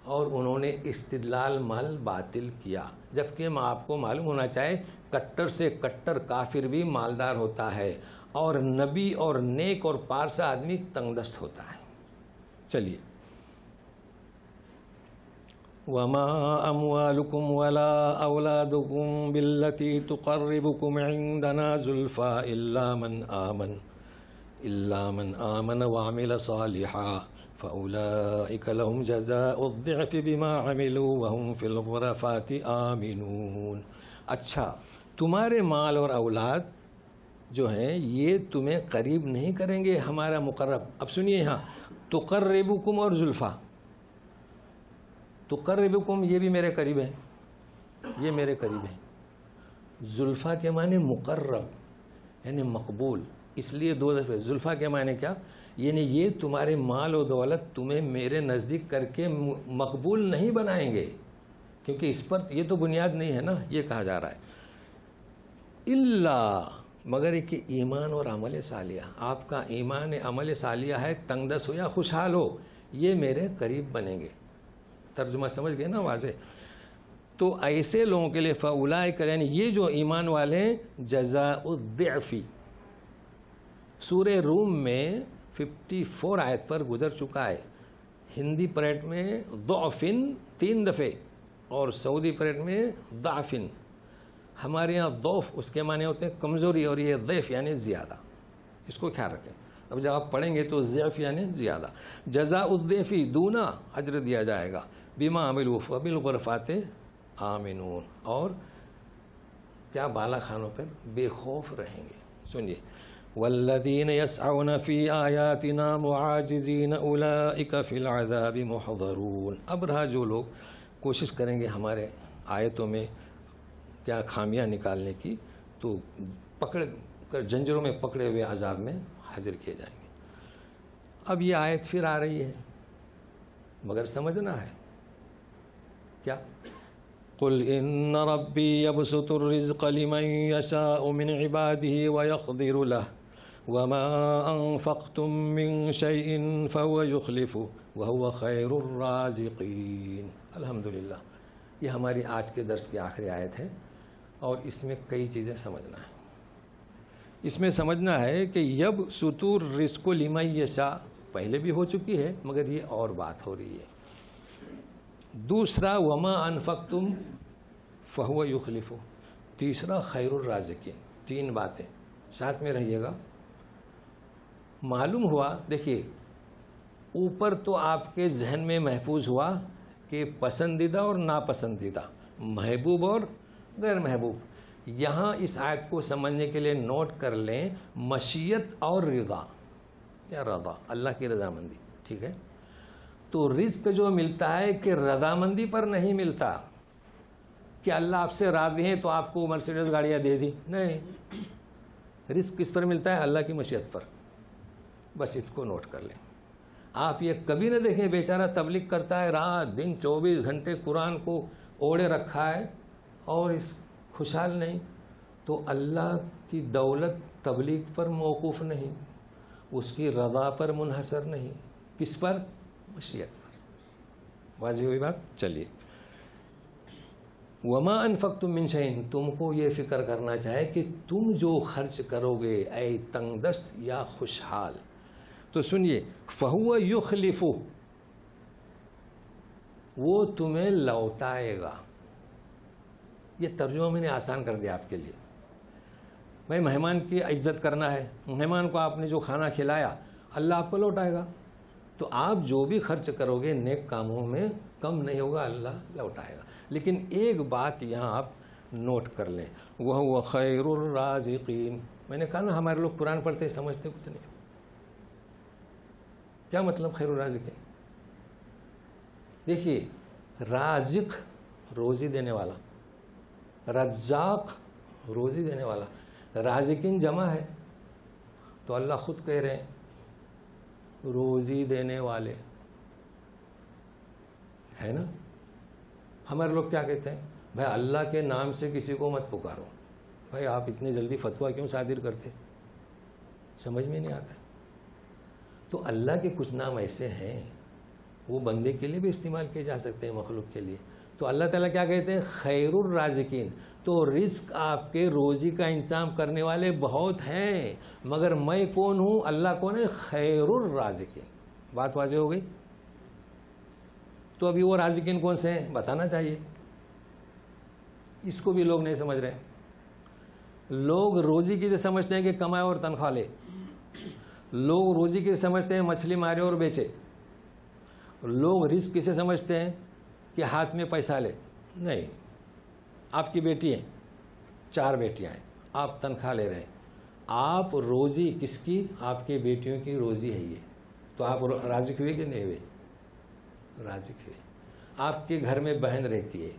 اور انہوں نے استدلال مال باطل کیا. جبکہ آپ کو معلوم ہونا چاہے کٹر سے کٹر کافر بھی مالدار ہوتا ہے، اور نبی اور نیک اور پارسا آدمی تنگ دست ہوتا ہے. چلیے، وما اموالکم ولا اولادکم باللتی تقربکم عندنا زلفى الا من آمن وعمل صالحا فأولئك لهم جزاء الضعف بما عملوا وهم في الغرفات آمنون. اچھا، تمہارے مال اور اولاد جو ہیں یہ تمہیں قریب نہیں کریں گے ہمارا مقرب. اب سنیے یہاں تقربکم اور زلفا. تقربکم یہ بھی میرے قریب ہے، یہ میرے قریب ہے. زلفا کے معنی مقرب یعنی مقبول. اس لیے 2 دفعہ. زلفا کے معنی کیا؟ یعنی یہ تمہارے مال و دولت تمہیں میرے نزدیک کر کے مقبول نہیں بنائیں گے، کیونکہ اس پر یہ تو بنیاد نہیں ہے نا. یہ کہا جا رہا ہے اللہ، مگر ایک ایمان اور عمل صالحہ. آپ کا ایمان عمل صالحہ ہے، تنگ دست ہو یا خوشحال ہو، یہ میرے قریب بنیں گے. ترجمہ سمجھ گئے نا واضح؟ تو ایسے لوگوں کے لیے فاولئک، یعنی یہ جو ایمان والے ہیں، جزاء الضعف. سورہ روم میں 54 آیت پر گزر چکا ہے. ہندی پریٹ میں ضعفن 3 دفعے اور سعودی پریٹ میں ضعفن. ہمارے یہاں ضعف اس کے معنی ہوتے ہیں کمزوری، اور یہ ضعف یعنی زیادہ. اس کو خیال رکھیں. اب جب آپ پڑھیں گے تو ضعف یعنی زیادہ. جزاء الضعف دونا اجر دیا جائے گا. بما عملوا فبالغرفات آمنون. اور کیا؟ بالا خانوں پر بے خوف رہیں گے. سنیے، والذین یسعون فی آیاتنا معاجزین اولئک فی العذاب محضرون. اب رہا جو لوگ کوشش کریں گے ہمارے آیتوں میں کیا خامیاں نکالنے کی، تو پکڑ کر زنجیروں میں پکڑے ہوئے عذاب میں حاضر کیے جائیں گے۔ اب یہ آیت پھر آ رہی ہے، مگر سمجھنا ہے کیا؟ قل ان ربی یبسط الرزق لمن یشاء من عباده ویقدر له وما انفقتم من شیء فهو یخلفه وهو خیر الرازقین۔ الحمدللہ، یہ ہماری آج کے درس کی آخری آیت ہے، اور اس میں کئی چیزیں سمجھنا ہے۔ اس میں سمجھنا ہے کہ یبسط الرزق لمن یشاء پہلے بھی ہو چکی ہے، مگر یہ اور بات ہو رہی ہے۔ دوسرا وما انفقتم فہو یخلفہ، تیسرا خیر الرازقین۔ تین باتیں ساتھ میں رہیے گا۔ معلوم ہوا، دیکھیے اوپر تو آپ کے ذہن میں محفوظ ہوا کہ پسندیدہ اور ناپسندیدہ، محبوب اور غیر محبوب۔ یہاں اس آیت کو سمجھنے کے لیے نوٹ کر لیں مشیت اور رضا یا رضا، اللہ کی رضامندی، ٹھیک ہے؟ تو رزق جو ملتا ہے کہ رضامندی پر نہیں ملتا کہ اللہ آپ سے راضی ہیں تو آپ کو مرسیڈیز گاڑیاں دے دی، نہیں، رزق کس پر ملتا ہے؟ اللہ کی مشیت پر۔ بس اس کو نوٹ کر لیں۔ آپ یہ کبھی نہ دیکھیں بیچارہ تبلیغ کرتا ہے رات دن 24 گھنٹے قرآن کو اوڑے رکھا ہے اور اس خوشحال نہیں، تو اللہ کی دولت تبلیغ پر موقوف نہیں، اس کی رضا پر منحصر نہیں، کس پر؟ مشیت پر۔ واضح ہوئی بات؟ چلیے، وما انفقتم من شیء، تم کو یہ فکر کرنا چاہے کہ تم جو خرچ کرو گے اے تنگ دست یا خوشحال، تو سنیے فہو یخلفہ، وہ تمہیں لوٹائے گا۔ یہ ترجمہ میں نے آسان کر دیا آپ کے لیے۔ بھائی مہمان کی عزت کرنا ہے، مہمان کو آپ نے جو کھانا کھلایا اللہ آپ کو لوٹائے گا، تو آپ جو بھی خرچ کرو گے نیک کاموں میں کم نہیں ہوگا، اللہ لوٹائے گا۔ لیکن ایک بات یہاں آپ نوٹ کر لیں، وَهُوَ خَيْرُ الرَّازِقِينَ۔ میں نے کہا نا ہمارے لوگ قرآن پڑھتے سمجھتے کچھ نہیں۔ کیا مطلب خیر الرازقین؟ دیکھیے رازق روزی دینے والا، رزاق روزی دینے والا، رازقین جمع ہے، تو اللہ خود کہہ رہے ہیں روزی دینے والے، ہے نا؟ ہمارے لوگ کیا کہتے ہیں؟ بھائی اللہ کے نام سے کسی کو مت پکارو۔ بھائی آپ اتنی جلدی فتویٰ کیوں صادر کرتے؟ سمجھ میں نہیں آتا۔ تو اللہ کے کچھ نام ایسے ہیں وہ بندے کے لیے بھی استعمال کیے جا سکتے ہیں، مخلوق کے لیے۔ تو اللہ تعالیٰ کیا کہتے ہیں؟ خیر الرازقین۔ تو رزق آپ کے روزی کا انتظام کرنے والے بہت ہیں، مگر میں کون ہوں؟ اللہ کون ہے؟ خیر الرازقین۔ بات واضح ہو گئی؟ تو ابھی وہ رازقین کون سے ہیں بتانا چاہیے، اس کو بھی لوگ نہیں سمجھ رہے۔ لوگ روزی کی سمجھتے ہیں کہ کمائے اور تنخواہ لے، لوگ روزی کی سمجھتے ہیں مچھلی مارے اور بیچے، لوگ رزق کسے سمجھتے ہیں کہ ہاتھ میں پیسہ لے۔ نہیں، آپ کی بیٹی ہیں، 4 بیٹیاں ہیں، آپ تنخواہ لے رہے ہیں، آپ روزی کس کی؟ آپ کی بیٹیوں کی روزی ہے یہ، تو آپ رازق ہوئے کہ نہیں ہوئے؟ رازق ہوئے۔ آپ کے گھر میں بہن رہتی ہے،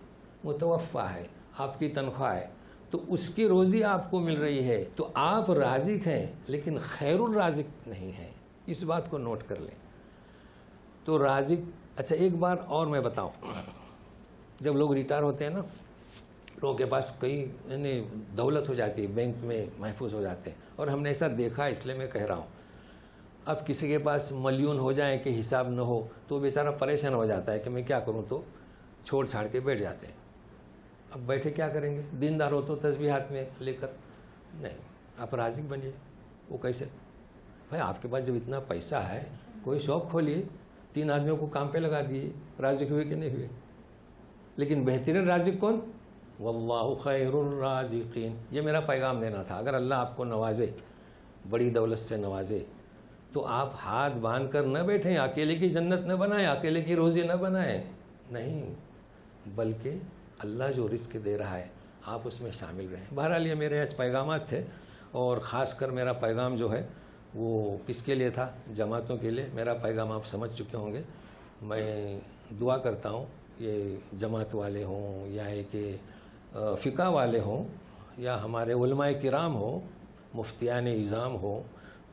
متوفی ہے، آپ کی تنخواہ ہے، تو اس کی روزی آپ کو مل رہی ہے، تو آپ رازق ہیں لیکن خیر الرازق نہیں ہیں۔ اس بات کو نوٹ کر لیں۔ تو رازق، اچھا ایک بار اور میں بتاؤں، جب لوگ ریٹائر ہوتے ہیں نا، لوگوں کے پاس کئی یعنی دولت ہو جاتی ہے، بینک میں محفوظ ہو جاتے ہیں، اور ہم نے ایسا دیکھا اس لیے میں کہہ رہا ہوں۔ اب کسی کے پاس ملیون ہو جائیں کہ حساب نہ ہو تو بیچارہ پریشان ہو جاتا ہے کہ میں کیا کروں، تو چھوڑ چھاڑ کے بیٹھ جاتے ہیں۔ اب بیٹھے کیا کریں گے؟ دیندار ہو تو تسبیح ہاتھ میں لے کر، نہیں، آپ رازق بنیے۔ وہ کیسے؟ بھائی آپ کے پاس جب اتنا پیسہ ہے کوئی شاپ کھولیے، 3 آدمیوں کو کام پہ لگا دیے، رازق ہوئے کہ نہیں ہوئے؟ لیکن بہترین رازق کون؟ واللہ خیر الرازقین۔ یہ میرا پیغام دینا تھا۔ اگر اللہ آپ کو نوازے، بڑی دولت سے نوازے، تو آپ ہاتھ باندھ کر نہ بیٹھیں، اکیلے کی جنت نہ بنائیں، اکیلے کی روزی نہ بنائیں، نہیں، بلکہ اللہ جو رزق دے رہا ہے آپ اس میں شامل رہیں۔ بہرحال یہ میرے آج پیغامات تھے، اور خاص کر میرا پیغام جو ہے وہ کس کے لیے تھا؟ جماعتوں کے لیے۔ میرا پیغام آپ سمجھ چکے ہوں گے۔ میں دعا کرتا ہوں یہ جماعت والے ہوں یا کہ فقہ والے ہوں یا ہمارے علماء کرام ہوں، مفتیان اعظام ہوں،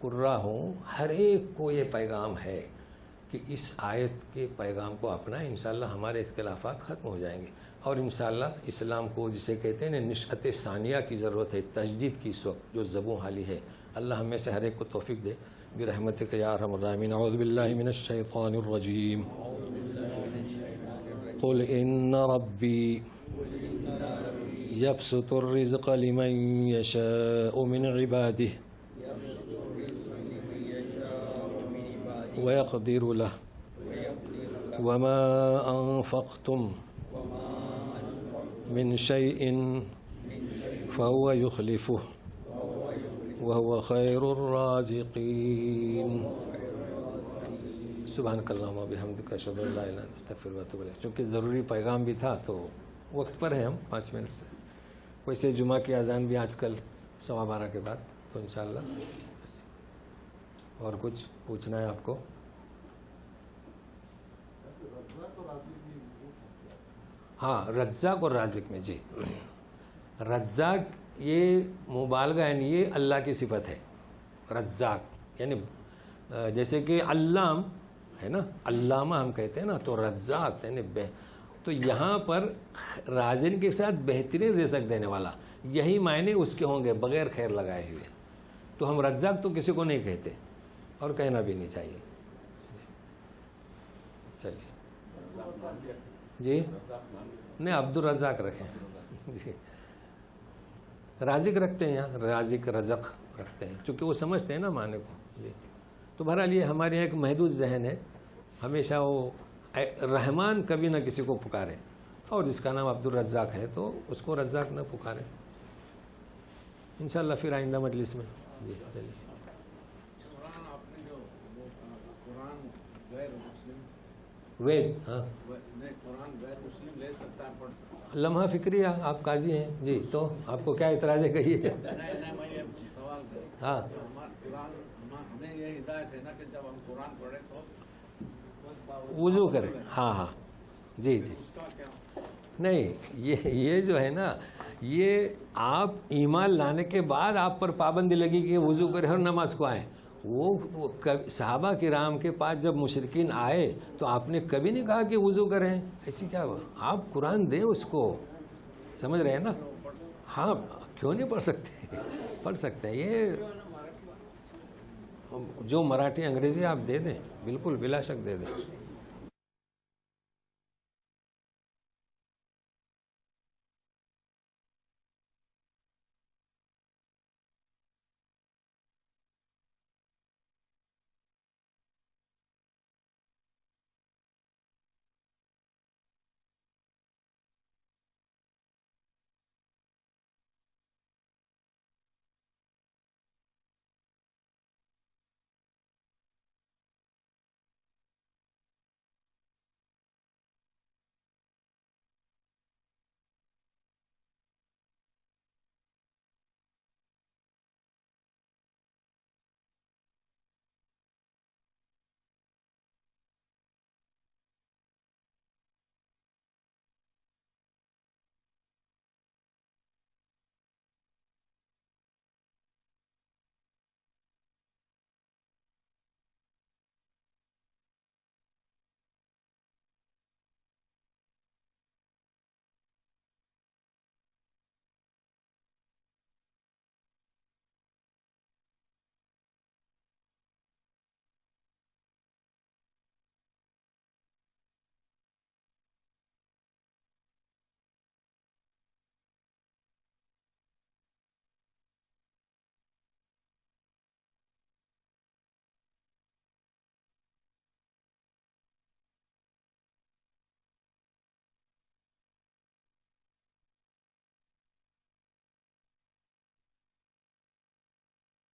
قرہ ہوں، ہر ایک کو یہ پیغام ہے کہ اس آیت کے پیغام کو اپنائیں، انشاءاللہ ہمارے اختلافات ختم ہو جائیں گے، اور انشاءاللہ اسلام کو جسے کہتے ہیں نشأت ثانیہ کی ضرورت ہے، تجدید کی اس وقت جو زبوں حالی ہے، اللہ ہم میں سے ہر ایک کو توفیق دے برحمتک یا ارحم الراحمین۔ اعوذ باللہ من الشیطان الرجیم۔ قل ان ربی یبسط الرزق لمن یشاء من عباده ويقدر له وما أنفقتم من شيء فهو يخلفه وهو خير الرازقين۔ سبحانک اللہم وبحمدک اشہد ان لا الہ الا انت استغفرک واتوب الیک۔ چونکہ ضروری پیغام بھی تھا تو وقت پر ہیں ہم 5 منٹ سے، ویسے جمعہ کی اذان بھی آج کل 12:15 کے بعد، تو انشاءاللہ اور کچھ پوچھنا ہے آپ کو؟ ہاں، رزاق اور رازق میں، جی رزاق یہ مبالغہ یعنی یہ اللہ کی صفت ہے، رزاق یعنی جیسے کہ علام ہے نا، علامہ ہم کہتے ہیں نا، تو رزاق یعنی تو یہاں پر رازق کے ساتھ بہترین رزق دینے والا، یہی معنی اس کے ہوں گے بغیر خیر لگائے ہوئے، تو ہم رزاق تو کسی کو نہیں کہتے اور کہنا بھی نہیں چاہیے۔ چلیے جی، نہیں عبد الرزاق رکھیں جی، رازق رکھتے ہیں یہاں، رازق رزق رکھتے ہیں چونکہ وہ سمجھتے ہیں نا معنی کو جی۔ تو بہرحال یہ ہمارے ایک محدود ذہن ہے، ہمیشہ وہ رحمان کبھی نہ کسی کو پکارے، اور جس کا نام عبد الرزاق ہے تو اس کو رزاق نہ پکارے، انشاءاللہ پھر آئندہ مجلس میں جی۔ چلیے وید، ہاں لمحہ فکریہ، آپ قاضی ہیں جی، تو آپ کو کیا اعتراض ہے کہیے؟ ہاں وضو کریں، ہاں ہاں جی جی، نہیں یہ جو ہے نا، یہ آپ ایمان لانے کے بعد آپ پر پابندی لگی کہ وضو کریں اور نماز کو آئیں، وہ صحابہ کرام کے پاس جب مشرکین آئے تو آپ نے کبھی نہیں کہا کہ وضو کریں، ایسی کیا ہوا؟ آپ قرآن دیں اس کو، سمجھ رہے ہیں نا؟ ہاں کیوں نہیں پڑھ سکتے؟ پڑھ سکتے ہیں، یہ جو مراٹھی انگریزی آپ دے دیں، بالکل بلا شک دے دیں۔